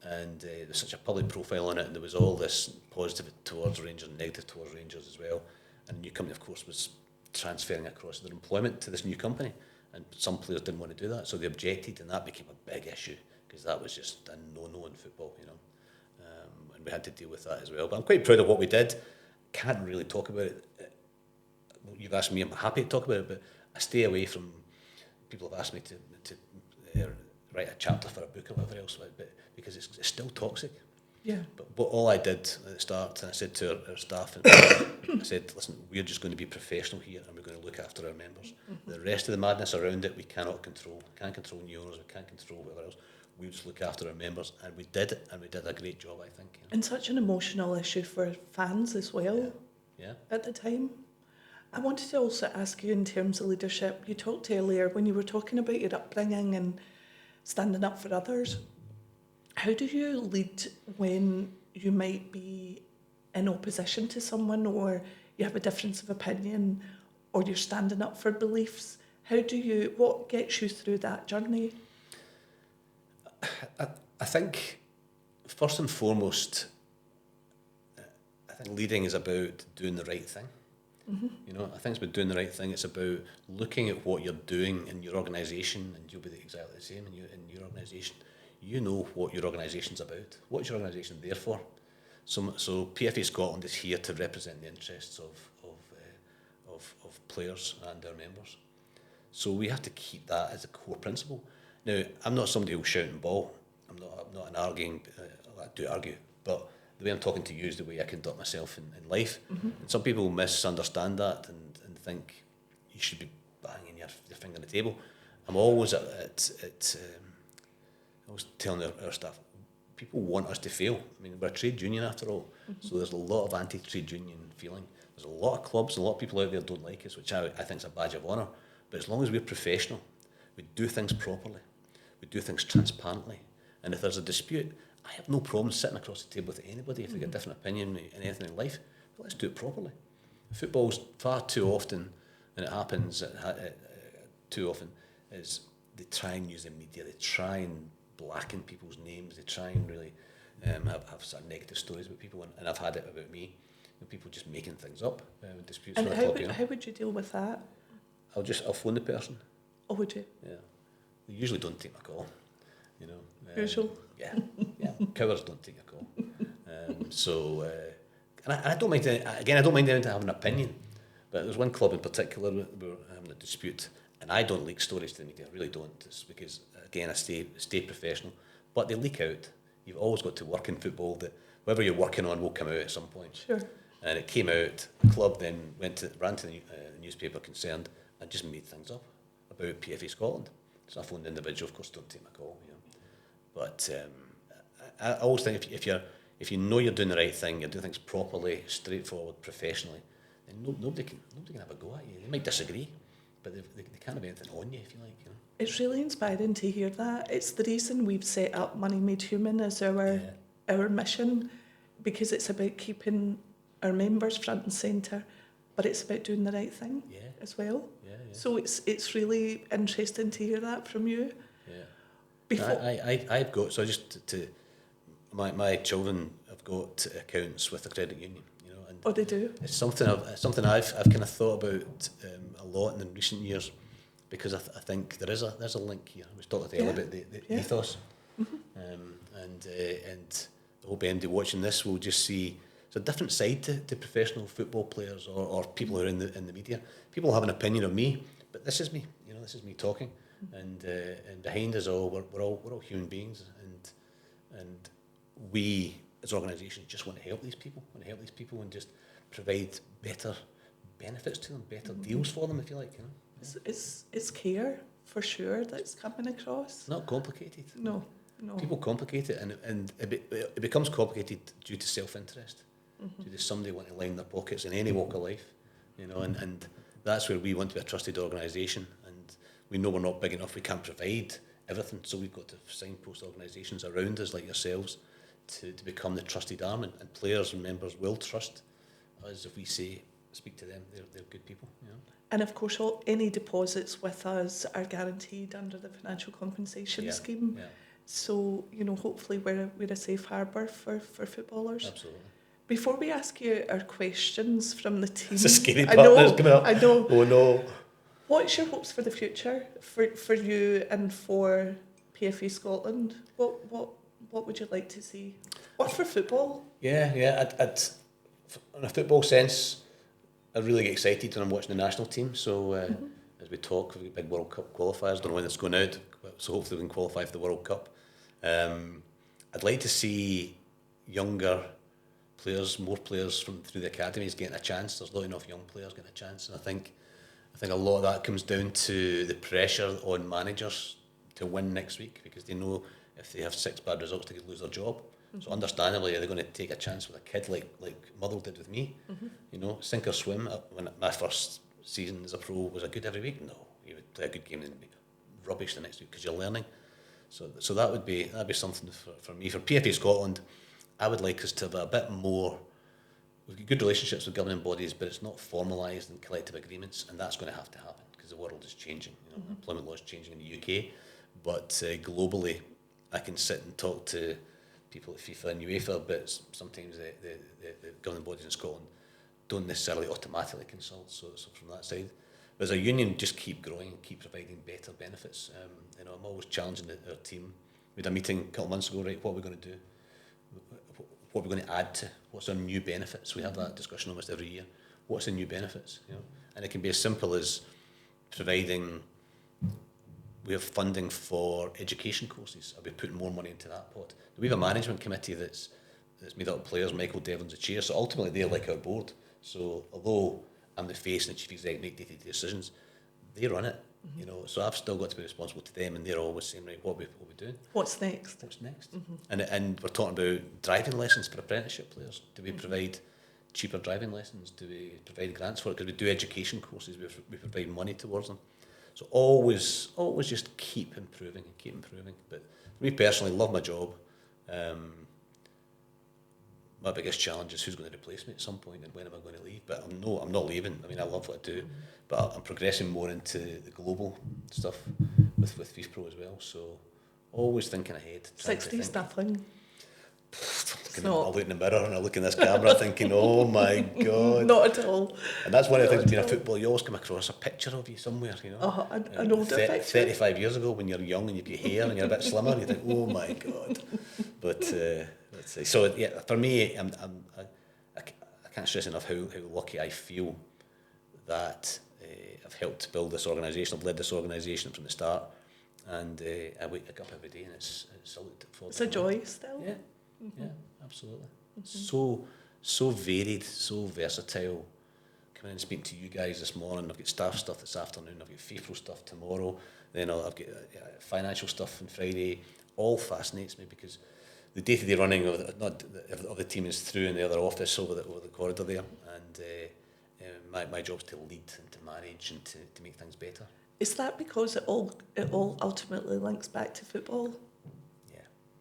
And there's such a public profile on it, and there was all this positive towards Rangers and negative towards Rangers as well. And the new company, of course, was transferring across their employment to this new company, and some players didn't want to do that, so they objected, and that became a big issue because that was just a no-no in football, you know. we had to deal with that as well. But I'm quite proud of what we did. Can't really talk about it. You've asked me, I'm happy to talk about it, but I stay away from, people have asked me to write a chapter for a book or whatever else, but because it's still toxic. Yeah. But all I did at the start, and I said to our staff, and I said, listen, we're just going to be professional here, and we're going to look after our members. Mm-hmm. The rest of the madness around it, we cannot control. We can't control new owners, we can't control whatever else. We just look after our members, and we did it, and we did a great job, I think. And such an emotional issue for fans as well. Yeah. At the time. I wanted to also ask you in terms of leadership. You talked earlier when you were talking about your upbringing and standing up for others. How do you lead when you might be in opposition to someone, or you have a difference of opinion, or you're standing up for beliefs? What gets you through that journey? I think, first and foremost, I think leading is about doing the right thing. Mm-hmm. You know, I think it's about doing the right thing. It's about looking at what you're doing in your organisation, and you'll be exactly the same in your organisation. You know what your organisation's about. What's your organisation there for? So PFA Scotland is here to represent the interests of players and their members. So we have to keep that as a core principle. Now, I'm not somebody who'll shout and bawl. I'm not an arguing. I do argue, but the way I'm talking to you is the way I conduct myself in life. Mm-hmm. And some people misunderstand that and think you should be banging your finger on the table. I'm always always telling our staff, people want us to fail. I mean, we're a trade union after all, mm-hmm. So there's a lot of anti-trade union feeling. There's a lot of clubs, a lot of people out there don't like us, which I think is a badge of honour. But as long as we're professional, we do things properly, we do things transparently, and if there's a dispute, I have no problem sitting across the table with anybody if they get a different opinion in anything in life. But let's do it properly. Football's far too often, and it happens too often, is they try and use the media, they try and blacken people's names, they try and really have sort of negative stories about people, and I've had it about me, people just making things up, disputes. And how would you deal with that? I'll phone the person. Oh, would you? Yeah. They usually don't take my call, you know. Usual? Yeah. Cowards don't take a call. And I don't mind, I don't mind anyone to have an opinion, but there's one club in particular we were having a dispute, and I don't leak stories to the media, I really don't. It's because, again, I stay professional, but they leak out. You've always got to work in football, that whatever you're working on will come out at some point. Sure. And it came out, the club then ran to the newspaper concerned and just made things up about PFA Scotland. So I phoned the individual, of course, don't take my call, you know. But I always think if you know you're doing the right thing, you're doing things properly, straightforward, professionally, then nobody can have a go at you. They might disagree, but they can't have anything on you, if you like, you know. It's really inspiring to hear that. It's the reason we've set up Money Made Human as our mission, because it's about keeping our members front and centre, but it's about doing the right thing as well. Yeah. So it's really interesting to hear that from you. Yeah. I've got, so just to my children have got accounts with the credit union, you know. And they do. It's something I've kind of thought about a lot in the recent years, because I think there's a link here. We talked earlier about the ethos, mm-hmm. And the whole MD watching this will just see it's a different side to professional football players or people who are in the media. People have an opinion of me, but this is me. You know, this is me talking, and behind us all, we're all human beings, and we as organisations just want to help these people. And just provide better benefits to them, better deals for them, if you like. You know, it's care for sure that's coming across. Not complicated. No. People complicate it, and it becomes complicated due to self-interest. Mm-hmm. Due to somebody wanting to line their pockets in any walk of life, you know, and that's where we want to be a trusted organisation, and we know we're not big enough, we can't provide everything, so we've got to signpost organisations around us like yourselves to become the trusted arm, and players and members will trust us if we speak to them, they're good people, you know. And of course, any deposits with us are guaranteed under the financial compensation scheme. Yeah. So, you know, hopefully we're a safe harbour for footballers. Absolutely. Before we ask you our questions from the team, it's a scary part that's coming up. I know. Oh no. What's your hopes for the future for you and for PFA Scotland? What would you like to see? What for football? Yeah. In a football sense, I really get excited when I'm watching the national team. So as we talk, we've got big World Cup qualifiers. Don't know when it's going out, so hopefully we can qualify for the World Cup. I'd like to see younger players, more players through the academies getting a chance. There's not enough young players getting a chance, and I think a lot of that comes down to the pressure on managers to win next week, because they know if they have 6 bad results, they could lose their job. So understandably, they're going to take a chance with a kid like Motherwell did with me. You know, sink or swim. When my first season as a pro, was I good every week? No, you would play a good game and be rubbish the next week because you're learning. So that'd be something for me. For PFA Scotland, I would like us to have a bit more. We've got good relationships with governing bodies, but it's not formalised in collective agreements, and that's going to have to happen because the world is changing. You know, employment law is changing in the UK, but globally, I can sit and talk to people at FIFA and UEFA, but sometimes the governing bodies in Scotland don't necessarily automatically consult. So from that side, but as a union, just keep growing and keep providing better benefits. You know, I'm always challenging our team. We had a meeting a couple of months ago, right? What are we going to do? What are we going to add to? What's our new benefits? We have that discussion almost every year. What's the new benefits? You know, and it can be as simple as providing. We have funding for education courses. Are we putting more money into that pot? We have a management committee that's made up of players. Michael Devlin's the chair, so ultimately they're like our board. So although I'm the face and the chief executive, make day-to-day decisions, they run it. You know, so I've still got to be responsible to them, and they're always saying, right, what are we doing? What's next? And we're talking about driving lessons for apprenticeship players. Do we provide cheaper driving lessons? Do we provide grants for it? Because we do education courses, we provide money towards them. So always just keep improving. But for me personally, love my job. My biggest challenge is who's going to replace me at some point and when am I going to leave. But I'm not leaving. I mean, I love what I do, but I'm progressing more into the global stuff with FIFPro as well. So always thinking ahead. 60's nothing. I look in the mirror and I look in this camera thinking, oh my God. Not at all. And that's one of the things of being a footballer, you always come across a picture of you somewhere, you know. An older picture. 35 years ago when you're young and you've got hair and you're a bit slimmer, and you think, oh my God. But let's see. So yeah, for me, I can't stress enough how lucky I feel that I've helped build this organisation. I've led this organisation from the start, and I wake up every day and it's a look forward. It's a joy still. Yeah. Yeah, absolutely. So varied, so versatile. Coming in and speaking to you guys this morning. I've got staff stuff this afternoon. I've got FIFPro stuff tomorrow. Then I've got financial stuff on Friday. All fascinates me because the day-to-day running of the team is through in the other office over the corridor there, and my job is to lead and to manage and to make things better. Is that because it all ultimately links back to football?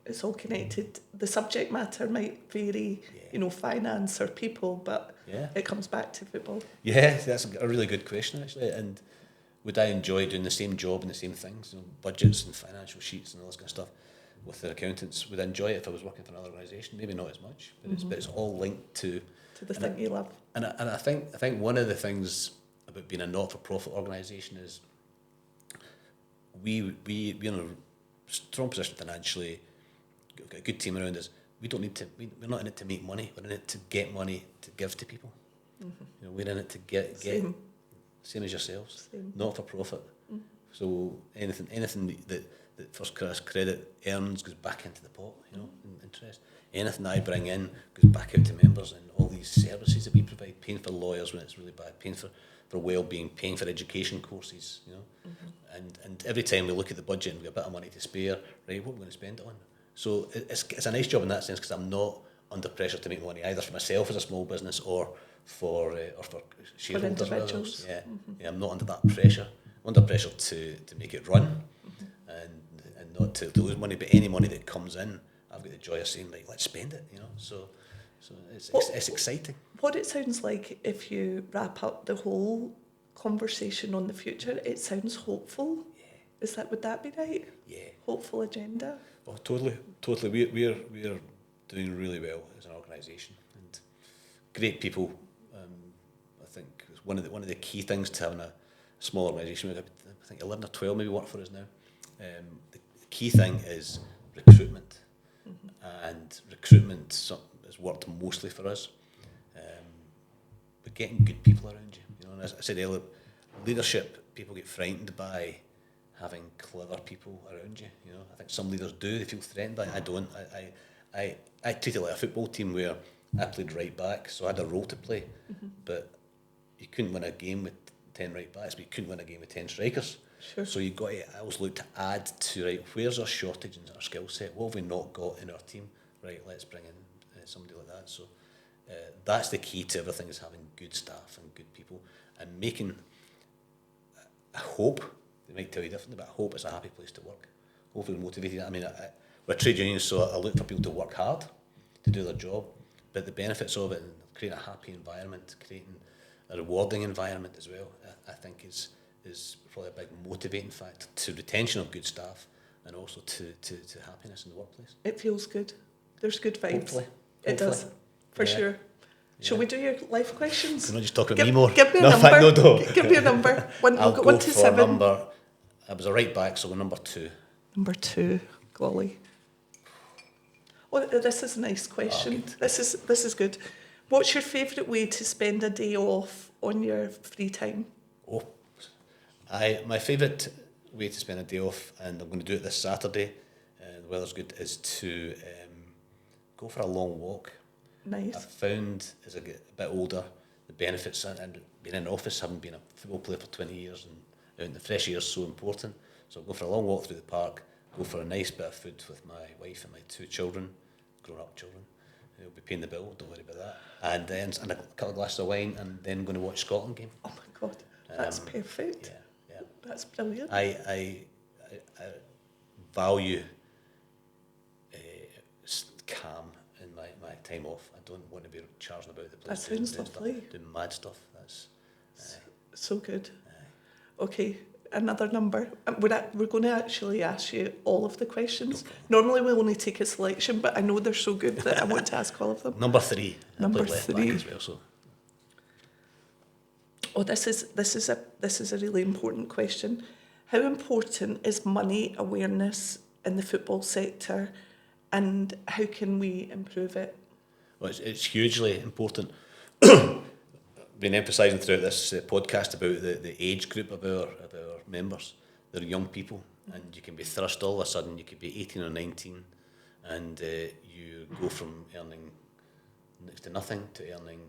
It's all connected. The subject matter might vary, you know, finance or people, but it comes back to football. Yeah, that's a really good question, actually. And would I enjoy doing the same job and the same things, you know, budgets and financial sheets and all this kind of stuff with the accountants? Would I enjoy it if I was working for another organisation? Maybe not as much, but it's all linked to the thing you love. And I think one of the things about being a not-for-profit organisation is we're in a strong position financially. We've got a good team around us. We don't need to. We're not in it to make money. We're in it to get money to give to people. You know, we're in it to get same as yourselves. Not for profit. So anything that First Class Credit earns goes back into the pot. You know, in interest. Anything I bring in goes back out to members, and all these services that we provide, paying for lawyers when it's really bad, paying for well-being, paying for education courses. You know, and every time we look at the budget and we've got a bit of money to spare, right? What are we going to spend it on? So it's a nice job in that sense because I'm not under pressure to make money either for myself as a small business or for shareholders or others. Yeah, I'm not under that pressure. I'm under pressure to make it run and not to lose money. But any money that comes in, I've got the joy of saying, right, let's spend it. You know, so it's exciting. What it sounds like, if you wrap up the whole conversation on the future, it sounds hopeful. Yeah. Would that be right? Yeah. Hopeful agenda. Oh, totally. We're doing really well as an organisation, and great people. I think it's one of the key things to having a small organisation. I think 11 or 12 maybe work for us now. The key thing is recruitment. and recruitment has worked mostly for us. But getting good people around you, you know, and as I said earlier, leadership, people get frightened by having clever people around you. You know, I think some leaders do; they feel threatened by it. I don't. I treat it like a football team where I played right back, so I had a role to play, but you couldn't win a game with 10 right backs, but you couldn't win a game with 10 strikers. Sure. So you got to, I always look to add to, right, where's our shortage in our skill set? What have we not got in our team? Right, let's bring in somebody like that. So that's the key to everything, is having good staff and good people and making, I hope, they might tell you differently, but I hope it's a happy place to work. Hopefully motivated. I mean, we're a trade union, so I look for people to work hard, to do their job, but the benefits of it, and creating a happy environment, creating a rewarding environment as well, I think is probably a big motivating factor to retention of good staff and also to happiness in the workplace. It feels good. There's good vibes. Hopefully. It does, for sure. Shall we do your life questions? Can I just talk about me more? Give me a number. No. Give me a number. I'll We'll go go 1 to for 7. number. I was a right back, so number 2. Number 2, golly. Oh, this is a nice question. This is good. What's your favourite way to spend a day off on your free time? My favourite way to spend a day off, and I'm going to do it this Saturday, the weather's good, is to go for a long walk. Nice. I've found, as I get a bit older, the benefits, and being in the office, having been a football player for 20 years, and out in the fresh air is so important. So I'll go for a long walk through the park, go for a nice bit of food with my wife and my 2 children, grown-up children. They'll be paying the bill, don't worry about that. And then a couple of glasses of wine, and then going to watch Scotland game. Oh my God, that's perfect. Yeah. That's brilliant. I value calm in my time off. I don't want to be charging about the place. That sounds lovely. Doing mad stuff. That's so good. Okay, another number. We're going to actually ask you all of the questions. Normally we only take a selection, but I know they're so good that I want to ask all of them. Number 3. Number I played left 3 back as well. So. Oh, this is a really important question. How important is money awareness in the football sector, and how can we improve it? Well, it's hugely important. Been emphasising throughout this podcast about the age group of our members. They're young people, and you can be thrust all of a sudden. You could be 18 or 19, and you go from earning next to nothing to earning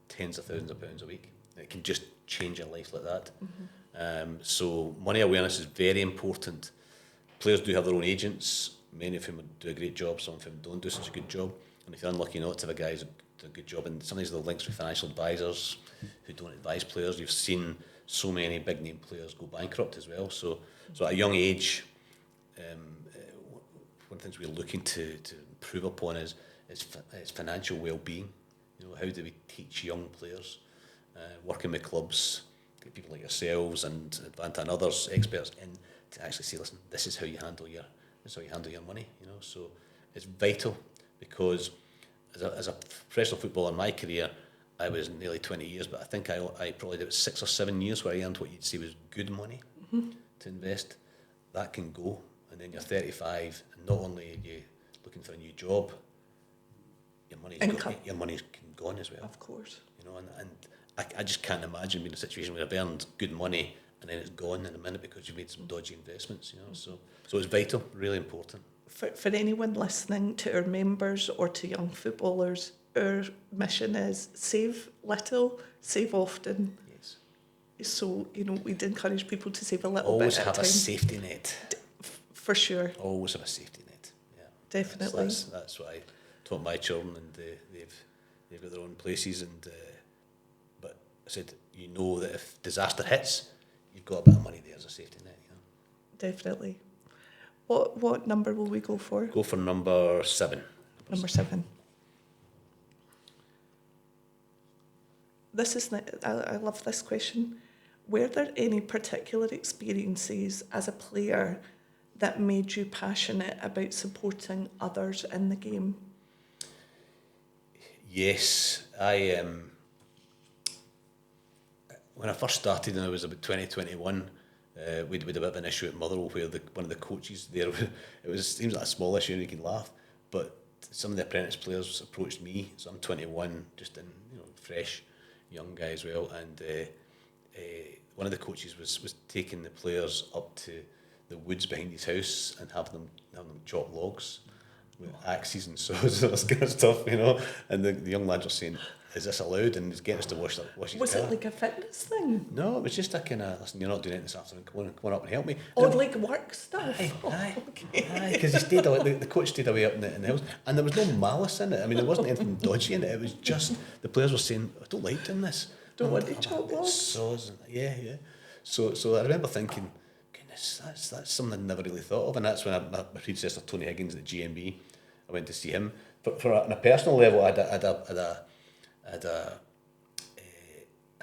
tens of thousands of pounds a week. It can just change your life like that. So money awareness is very important. Players do have their own agents. Many of whom do a great job. Some of whom don't do such a good job. And if you're unlucky not to have a guy who's do a good job, and sometimes the links with financial advisors who don't advise players. You've seen so many big name players go bankrupt as well. So at a young age, one of the things we're looking to improve upon is financial well-being. You know, how do we teach young players, working with clubs, get people like yourselves and Advanta and others, experts in, to actually say, listen, this is how you handle your money. You know, so it's vital, because as a professional footballer in my career, I was nearly 20 years, but I think I probably did 6 or 7 years where I earned what you'd say was good money to invest. That can go, and then you're 35, and not only are you looking for a new job, your money's gone as well. Of course. You know, and I just can't imagine being in a situation where I've earned good money and then it's gone in a minute because you've made some dodgy investments. You know, so it's vital, really important. For anyone listening, to our members or to young footballers, our mission is save little, save often. Yes. So, you know, we'd encourage people to save a little Always bit at a time. Always have a safety net. For sure. Always have a safety net. Yeah. Definitely. That's what I taught my children, and they've got their own places. And but I said, you know that if disaster hits, you've got a bit of money there as a safety net. You know. Definitely. What number will we go for? Go for number 7. Number 7. I love this question. Were there any particular experiences as a player that made you passionate about supporting others in the game? Yes, when I first started, and I was about 20, 21, we'd a bit of an issue at Motherwell where one of the coaches there, seems like a small issue and you can laugh, but some of the apprentice players approached me, so I'm 21, just in, fresh, young guy as well, and one of the coaches was taking the players up to the woods behind his house and having them chop logs with axes and saws and this kind of stuff, and the young lads were saying, is this allowed? And he's getting us to wash his car. Was it like a fitness thing? No, it was just a kind of, listen, you're not doing it this afternoon, come on up and help me. Oh, like work stuff? Aye, because he stayed away, the coach stayed away up in the hills, and there was no malice in it. I mean, there wasn't anything dodgy in it. It was just, the players were saying, I don't like doing this. Don't want to chop logs? Saws, yeah. So I remember thinking, goodness, that's something I never really thought of, and that's when my predecessor, Tony Higgins at GMB, I went to see him. On a personal level, I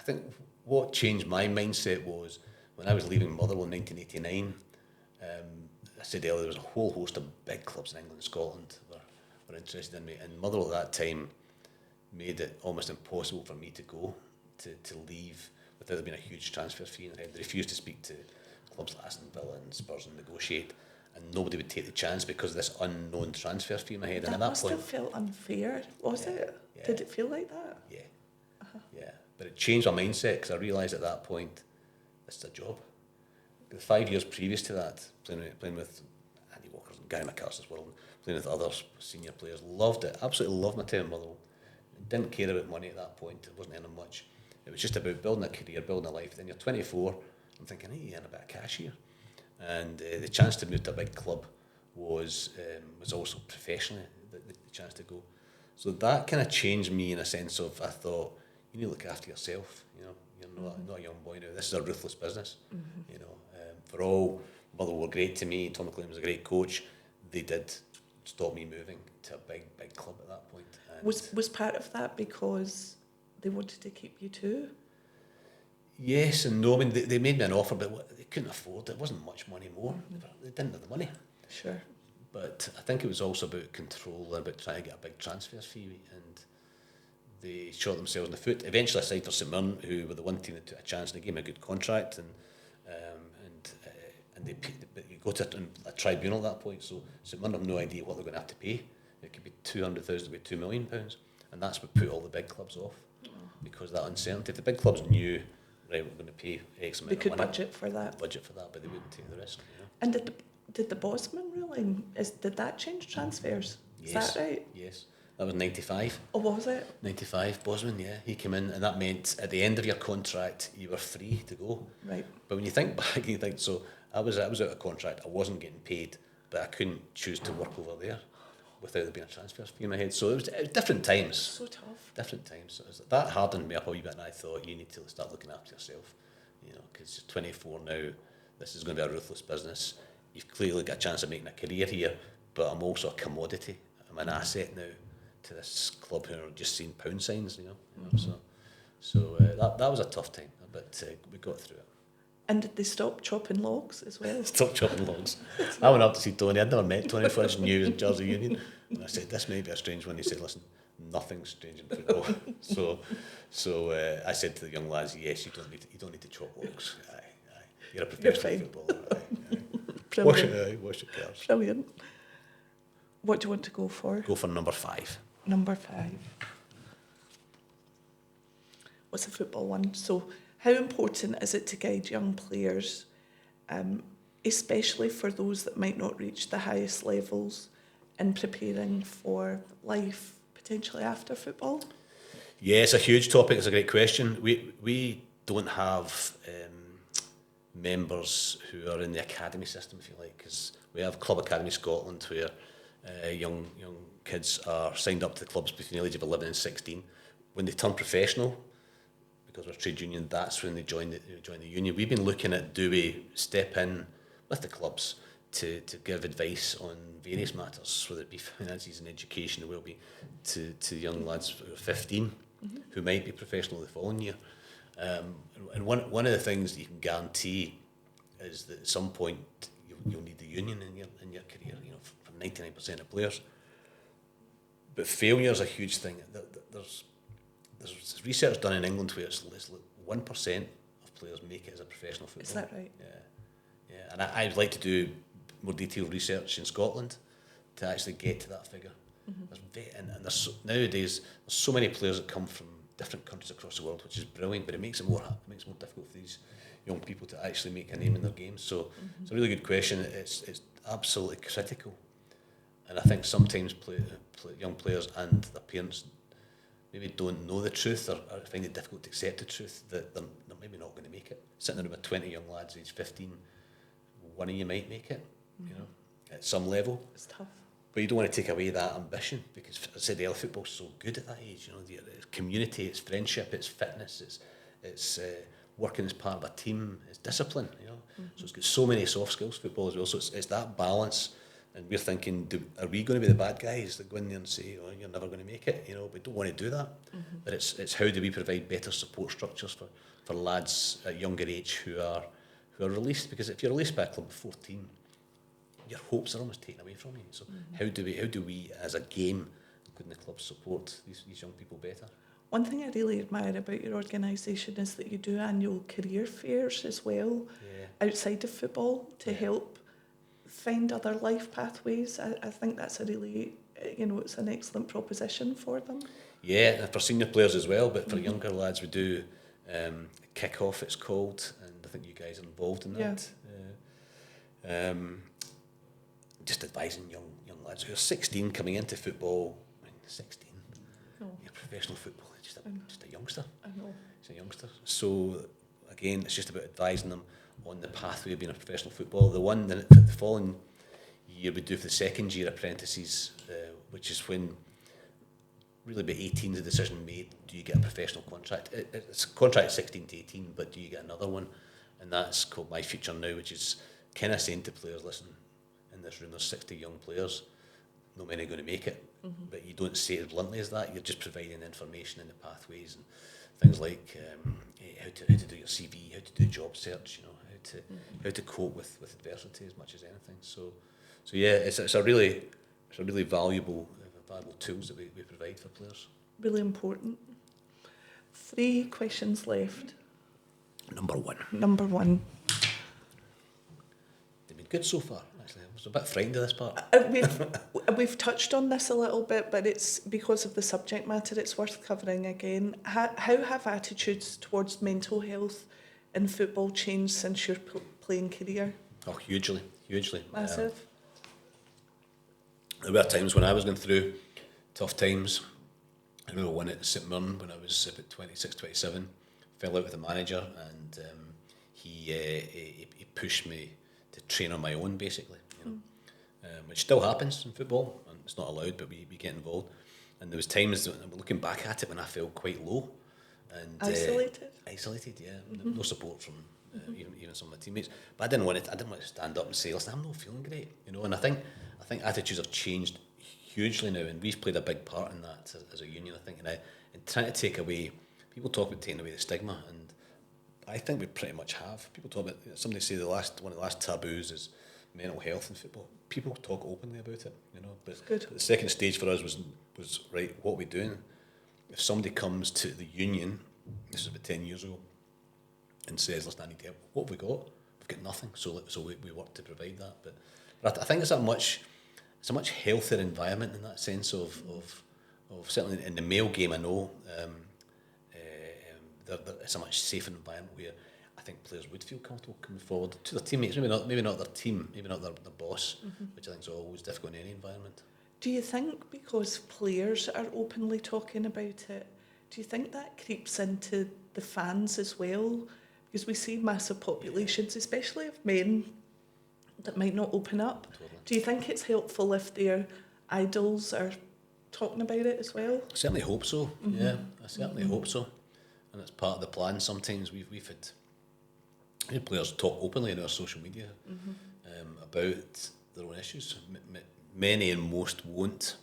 think what changed my mindset was when I was leaving Motherwell in 1989. I said earlier there was a whole host of big clubs in England and Scotland were interested in me, and Motherwell at that time made it almost impossible for me to go to leave without there being a huge transfer fee. And they refused to speak to clubs like Aston Villa and Spurs and negotiate, and nobody would take the chance because of this unknown transfer fee in my head. That and at that must point, have felt unfair, was it? Yeah. Did it feel like that? Yeah. Yeah, but it changed my mindset because I realised at that point, this is a job. The 5 years previous to that, playing with Andy Walker's and Gary McAllister's world, playing with other senior players, loved it, absolutely loved my time at Motherwell. Didn't care about money at that point, it wasn't earning much. It was just about building a career, building a life. Then you're 24, I'm thinking, hey, you earn a bit of cash here. And the chance to move to a big club was also professionally the chance to go. So that kind of changed me in a sense of, I thought, you need to look after yourself. You're not a young boy now. This is a ruthless business. For all Motherwell were great to me, Tom McLean was a great coach. They did stop me moving to a big club at that point. And was part of that because they wanted to keep you too? Yes and no. I mean, they made me an offer, but they couldn't afford it. It wasn't much money more. They didn't have the money. Sure. But I think it was also about control and about trying to get a big transfer fee, and they shot themselves in the foot. Eventually I signed for St Mirren, who were the one team that took a chance and they gave me a good contract, and you go to a tribunal at that point, so St Mirren have no idea what they're going to have to pay. It could be 200,000, it could be £2 million, and that's what put all the big clubs off, because that uncertainty. If the big clubs knew, right, we're going to pay X amount of money, they could budget for that, but they wouldn't take the risk. And did the Bosman ruling, did that change transfers? Yes. Is that right? Yes. That was 95. Oh, was it? 95, Bosman, yeah. He came in, and that meant at the end of your contract, you were free to go. Right. But when you think back, you think, so I was out of contract, I wasn't getting paid, but I couldn't choose to work over there without there being a transfer fee in my head. So it was different times. So tough. Different times. So that hardened me up a wee bit, and I thought, you need to start looking after yourself. Because you're 24 now, this is going to be a ruthless business. You've clearly got a chance of making a career here, but I'm also a commodity. I'm an asset now to this club who are just seeing pound signs, So that was a tough time, but we got through it. And did they stop chopping logs as well? Stop chopping logs. I went up to see Tony. I'd never met Tony before. I just knew he was in Jersey Union, and I said, "This may be a strange one." He said, "Listen, nothing's strange in football." so I said to the young lads, "Yes, you don't need to chop logs. Aye. You're a professional footballer. Aye. Wash your cars." Brilliant. What do you want to go for? Go for number 5. Number 5. What's the football one? So, how important is it to guide young players, especially for those that might not reach the highest levels, in preparing for life potentially after football? Yeah, it's a huge topic. It's a great question. We don't have members who are in the academy system, if you like, because we have Club Academy Scotland, where young kids are signed up to the clubs between the age of 11 and 16. When they turn professional, because we're a trade union, that's when they join the union. We've been looking at, do we step in with the clubs to give advice on various matters, whether it be finances and education, or well-being, to young lads who are 15, who might be professional the following year. And one of the things that you can guarantee is that at some point you'll need the union in your career, for 99% of players. But failure is a huge thing. There's research done in England where it's 1% of players make it as a professional footballer. Is that right? Yeah. Yeah, and I'd like to do more detailed research in Scotland to actually get to that figure. And there's nowadays there's so many players that come from different countries across the world, which is brilliant, but it makes it more difficult for these young people to actually make a name in their game. So it's a really good question. It's absolutely critical, and I think sometimes young players and their parents maybe don't know the truth, or find it difficult to accept the truth that they're maybe not going to make it. Sitting there with 20 young lads aged 15, one of you might make it, you know, at some level. It's tough. But you don't want to take away that ambition, because as I said, the football's so good at that age. You know, it's community, it's friendship, it's fitness, it's working as part of a team, it's discipline. You know, so it's got so many soft skills football as well. So it's that balance, and we're thinking, are we going to be the bad guys that go in there and say, "Oh, you're never going to make it"? You know, we don't want to do that. But it's how do we provide better support structures for lads at younger age who are released? Because if you're released by a club at 14. Your hopes are almost taken away from you. So how do we as a game, including the club, support these young people better? One thing I really admire about your organisation is that you do annual career fairs as well, outside of football, to help find other life pathways. I think that's a really, it's an excellent proposition for them. Yeah, and for senior players as well, but for younger lads we do kick-off, it's called, and I think you guys are involved in that. Just advising young lads who are 16 coming into football. I mean, 16, you're professional football, just a youngster. I know. It's a youngster. So again, it's just about advising them on the pathway of being a professional footballer. The following year we do for the second year apprentices, which is when really about 18 is the decision made. Do you get a professional contract? It's a contract 16 to 18, but do you get another one? And that's called My Future Now, which is kind of saying to players, listen, in this room there's 60 young players, not many are going to make it, but you don't say it as bluntly as that. You're just providing information in the pathways and things like how to do your CV, how to do job search, how to cope with adversity as much as anything. So yeah, it's a really valuable tools that we provide for players. Really important. 3 questions left. Number one. They've been good so far. Actually, I was a bit frightened of this part. We've touched on this a little bit, but it's because of the subject matter, it's worth covering again. How have attitudes towards mental health in football changed since your playing career? Oh, hugely. Massive. There were times when I was going through tough times. I remember one at St Mirren when I was about 26, 27, fell out with the manager, and he pushed me to train on my own, basically, which still happens in football, and it's not allowed, but we get involved. And there was times, looking back at it, when I felt quite low. And isolated, yeah. No support from even some of my teammates. But I didn't want to stand up and say, listen, I'm not feeling great, And I think attitudes have changed hugely now, and we've played a big part in that as a union. I think, in trying to take away, people talk about taking away the stigma, and I think we pretty much have. People talk about, somebody say one of the last taboos is mental health in football. People talk openly about it, But the second stage for us was right, what are we doing? If somebody comes to the union, this was about 10 years ago, and says, listen, I need help, what have we got? We've got nothing, so we work to provide that. But I think it's a much healthier environment in that sense of certainly in the male game. I know it's a much safer environment where I think players would feel comfortable coming forward to their teammates, maybe not their team, maybe not their boss, which I think is always difficult in any environment. Do you think because players are openly talking about it, do you think that creeps into the fans as well? Because we see massive populations, especially of men, that might not open up. Totally. Do you think it's helpful if their idols are talking about it as well? I certainly hope so. Yeah, I certainly hope so. And it's part of the plan. Sometimes we've had players talk openly in our social media about their own issues. Many and most won't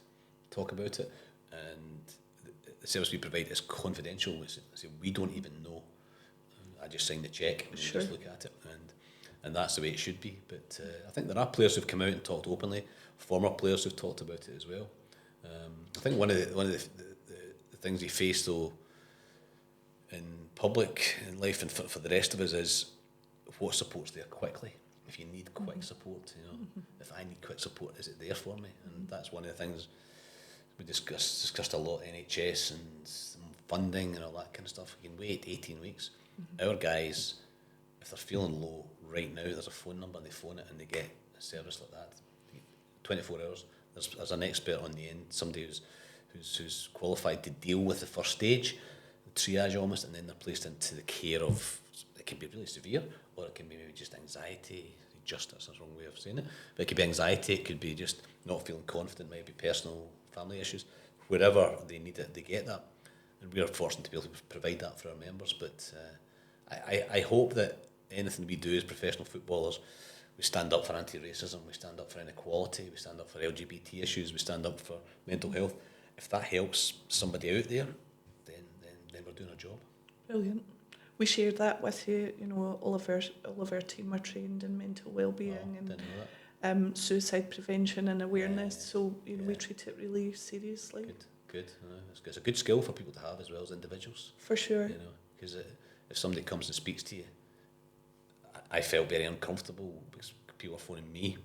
talk about it, and the service we provide is confidential. We don't even know. I just sign the check and just look at it, and that's the way it should be. But I think there are players who've come out and talked openly, former players who've talked about it as well. I think one of the things you face though in public in life and for the rest of us is what support's there quickly. if you need quick support, if I need quick support, is it there for me? And that's one of the things we discussed a lot, NHS and funding and all that kind of stuff. You can wait 18 weeks. Our guys, if they're feeling low right now, there's a phone number and they phone it and they get a service like that. 24 hours. There's an expert on the end, somebody who's qualified to deal with the first stage, the triage almost, and then they're placed into the care of, it can be really severe, or it can be maybe just anxiety, that's the wrong way of saying it, but it could be anxiety, it could be just not feeling confident, maybe personal, family issues. Wherever they need it, they get that. And we are fortunate to be able to provide that for our members, but I hope that anything we do as professional footballers, we stand up for anti-racism, we stand up for inequality, we stand up for LGBT issues, we stand up for mental health. If that helps somebody out there, then we're doing our job. Brilliant. We shared that with you. All of our team are trained in mental well-being and suicide prevention and awareness. So we treat it really seriously. Good. It's a good skill for people to have as well as individuals. For sure. Because if somebody comes and speaks to you, I felt very uncomfortable because people were phoning me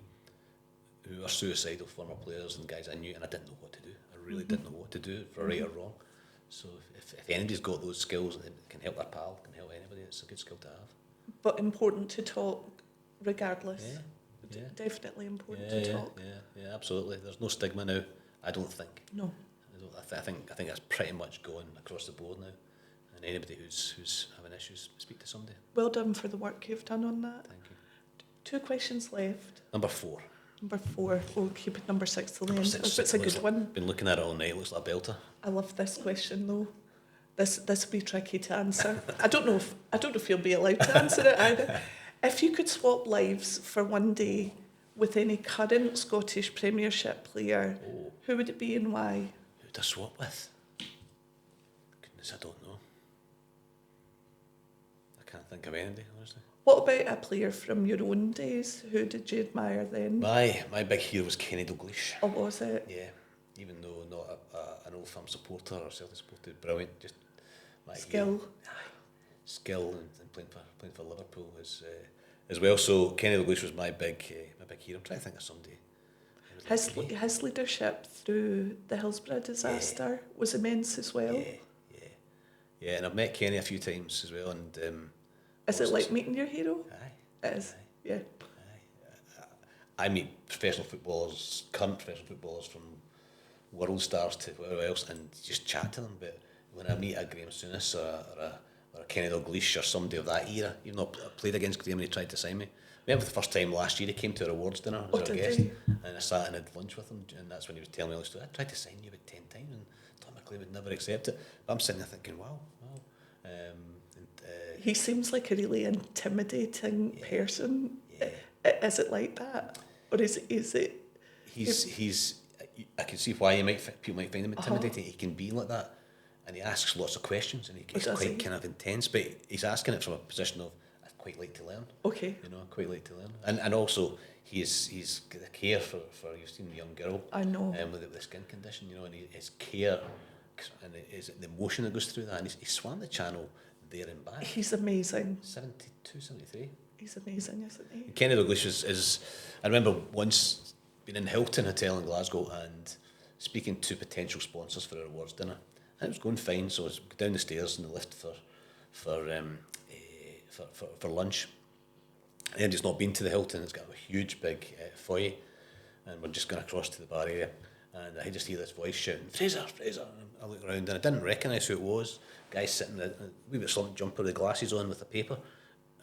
who are suicidal former players and guys I knew, and I didn't know what to do. I really didn't know what to do, for right or wrong. So if anybody's got those skills and it can help their pal, can help anybody, it's a good skill to have. But important to talk regardless. Yeah. Definitely important to talk. Yeah, absolutely. There's no stigma now, I don't think. No. I think that's pretty much gone across the board now. And anybody who's having issues, speak to somebody. Well done for the work you've done on that. Thank you. 2 questions left. Number 4. We'll keep it number 6 till the end. It's a good one. Been looking at it all night, looks like a belter. I love this question though. This will be tricky to answer. I don't know if you'll be allowed to answer it either. If you could swap lives for one day with any current Scottish Premiership player, who would it be and why? Who would I swap with? Goodness, I don't know. I can't think of anybody, honestly. What about a player from your own days? Who did you admire then? My big hero was Kenny Dalglish. Oh, was it? Yeah, even though not an Old Firm supporter or Celtic supporter, brilliant. Just my skill. Skill and playing for Liverpool as well. So Kenny Dalglish was my big hero. I'm trying to think of somebody. His leadership through the Hillsborough disaster was immense as well. Yeah, and I've met Kenny a few times as well. And is it like meeting your hero? Aye. It is. Yeah. Aye. I meet current professional footballers from world stars to whatever else, and just chat to them. But when I meet a Graham Souness or a Kenny Dalglish or somebody of that era, even though I played against Graham and he tried to sign me. I remember the first time last year he came to our awards dinner as our guest, and I sat and had lunch with him, and that's when he was telling me all the story. I tried to sign you about 10 times, and Tom McLean would never accept it. But I'm sitting there thinking, wow. He seems like a really intimidating person. Yeah. Is it like that, or is it? He's. I can see why people might find him intimidating. He can be like that, and he asks lots of questions, and he's quite kind of intense. But he's asking it from a position of I'd quite like to learn. Okay. Quite like to learn, and also he's got a care for you've seen the young girl. I know. With the skin condition, and his care and the emotion that goes through that, and he swam the channel there and back. He's amazing. 72, 73. He's amazing, isn't he? And Kenny Dalglish is. I remember once being in Hilton Hotel in Glasgow and speaking to potential sponsors for our awards dinner, and it was going fine. So I was down the stairs in the lift for lunch. And he's not been to the Hilton. It's got a huge big foyer, and we're just going across to the bar area. And I just hear this voice shouting, Fraser. And I look around and I didn't recognise who it was. Guy sitting there, a wee bit slumped jumper with glasses on with a paper.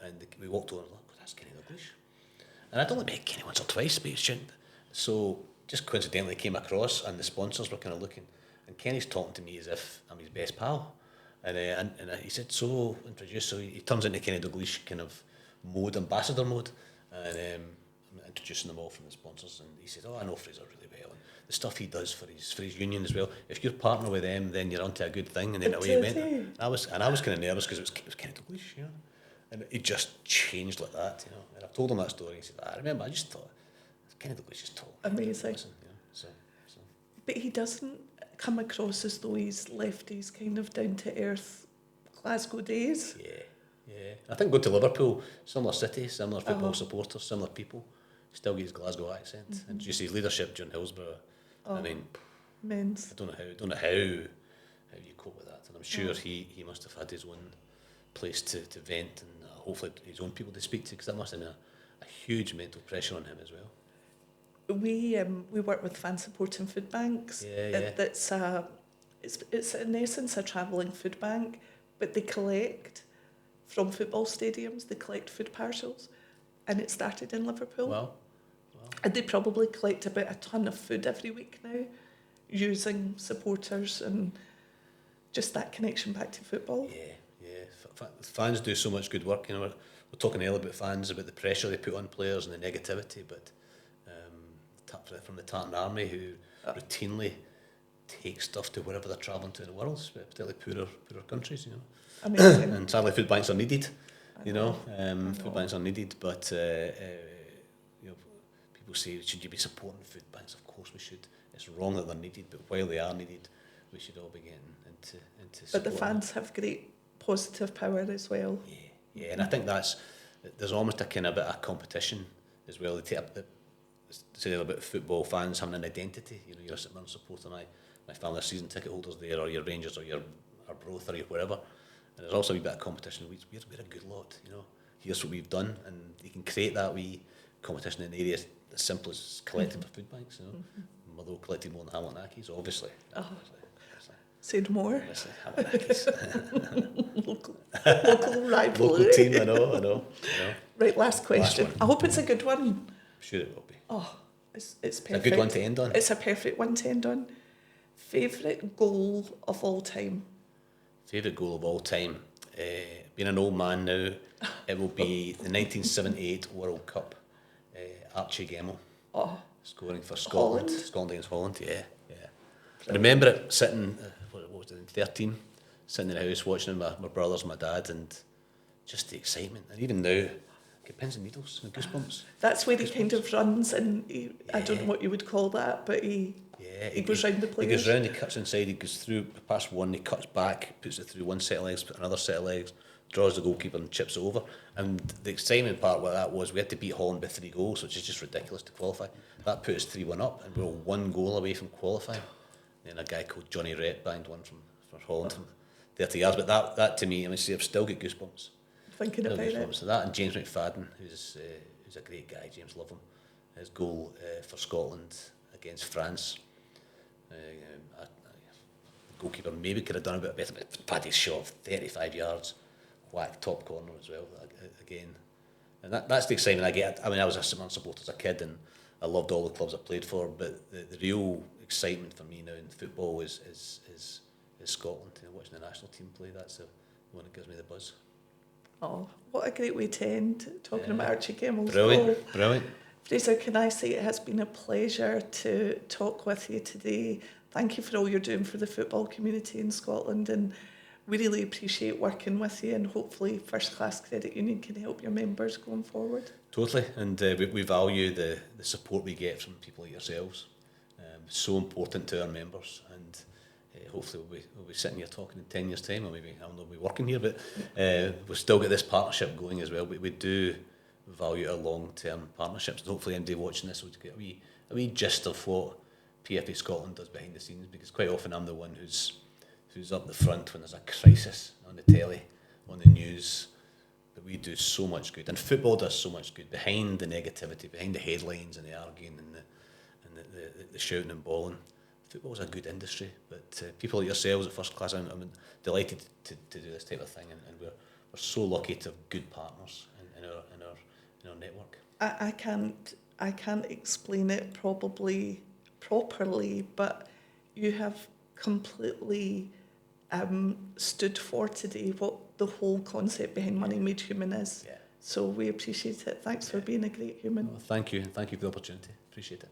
And we walked over and looked, that's Kenny Dalglish. And I'd only met Kenny once or twice, but he shouldn't. So just coincidentally came across, and the sponsors were kind of looking. And Kenny's talking to me as if I'm his best pal. And he said, so introduced. So he turns into Kenny Dalglish kind of ambassador mode. And I'm introducing them all from the sponsors. And he said, I know Fraser really well. And the stuff he does for his union as well. If you're partner with them, then you're onto a good thing. And then away he went. And I was kind of nervous because it was Kenny Dalglish, And it just changed like that, And I've told him that story. He said, I remember, I just thought, Kenny Dalglish just told me. Amazing. Listen, so. But he doesn't come across as though he's left his kind of down-to-earth Glasgow days. Yeah. Yeah, I think go to Liverpool, similar city, similar football supporters, similar people, still get his Glasgow accent, and just his leadership during Hillsborough. I mean, immense. I don't know how you cope with that, and I'm sure he must have had his own place to vent, and hopefully his own people to speak to, because that must have been a huge mental pressure on him as well. We work with fan supporting food banks. It's in essence a travelling food bank, but they collect from football stadiums. They collect food parcels, and it started in Liverpool. Wow. And they probably collect about a ton of food every week now, using supporters and just that connection back to football. Fans do so much good work. We're talking earlier about fans, about the pressure they put on players and the negativity, but from the Tartan Army, who routinely take stuff to wherever they're travelling to in the world, particularly poorer countries, Amazing. And sadly food banks are needed, food banks are needed, but people say, should you be supporting food banks? Of course we should. It's wrong that they're needed, but while they are needed, we should all be getting into But the fans have great positive power as well. Yeah, and I think there's almost a kind of bit of competition as well. They take up say about football fans having an identity. You're a St Mirren supporter, my family are season ticket holders there, or your Rangers, or your Arbroath, or whatever. And there's also a wee bit of competition. We're a good lot, Here's what we've done, and you can create that wee competition in areas as simple as collecting for food banks. Motherwell collected more than Hamilton Accies, obviously. Said more. Hamilton Accies. Local rivalry. Local team, I know. Right, last question. I hope it's a good one. I'm sure it will be. It's perfect. It's a good one to end on. It's a perfect one to end on. Favourite goal of all time? Favourite goal of all time? Being an old man now, it will be the 1978 World Cup. Archie Gemmill scoring for Scotland. Scotland against Holland, yeah. I remember it sitting, what was it, in 13, sitting in the house watching my brothers, my dad, and just the excitement. And even now, get pins and needles and goosebumps. That's where he kind of runs, and I don't know what you would call that, but he goes round the players. He goes round, he cuts inside, he goes through past one, he cuts back, puts it through one set of legs, puts another set of legs, draws the goalkeeper and chips it over. And the exciting part of that was we had to beat Holland by 3 goals, which is just ridiculous to qualify. That put us 3-1 up, and we were 1 goal away from qualifying. Then a guy called Johnny Rett banged one for Holland from 30 yards. But that to me, I've still got goosebumps. Thinking about it. So that, and James McFadden, who's a great guy, James, love him. His goal for Scotland against France. The goalkeeper maybe could have done a bit better, but Paddy's shot of 35 yards, whack top corner as well, again. And that's the excitement I get. I mean, I was a St Mirren supporter as a kid, and I loved all the clubs I played for, but the real excitement for me now in football is Scotland. Watching the national team play, that's the one that gives me the buzz. Oh, what a great way to end, talking about Archie Gemmill's Brilliant. Fraser, can I say it has been a pleasure to talk with you today. Thank you for all you're doing for the football community in Scotland, and we really appreciate working with you, and hopefully First Class Credit Union can help your members going forward. Totally, and we value the support we get from people like yourselves. So important to our members, and hopefully we'll be sitting here talking in 10 years' time, or maybe I'll not be working here, but we've still got this partnership going as well. We do value our long-term partnerships, and hopefully anybody watching this will get a wee gist of what PFA Scotland does behind the scenes, because quite often I'm the one who's up the front when there's a crisis on the telly, on the news. But we do so much good, and football does so much good behind the negativity, behind the headlines and the arguing and the shouting and bawling. Football's a good industry, but people like yourselves at First Class, I'm delighted to do this type of thing, and we're so lucky to have good partners in our network. I can't explain it probably properly, but you have completely stood for today what the whole concept behind Money Made Human is. Yeah. So we appreciate it. Thanks for being a great human. Well, thank you, and thank you for the opportunity. Appreciate it.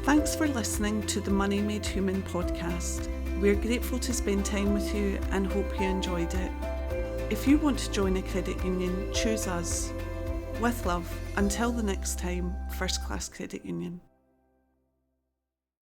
Thanks for listening to the Money Made Human podcast. We're grateful to spend time with you and hope you enjoyed it. If you want to join a credit union, choose us. With love, until the next time, First Class Credit Union.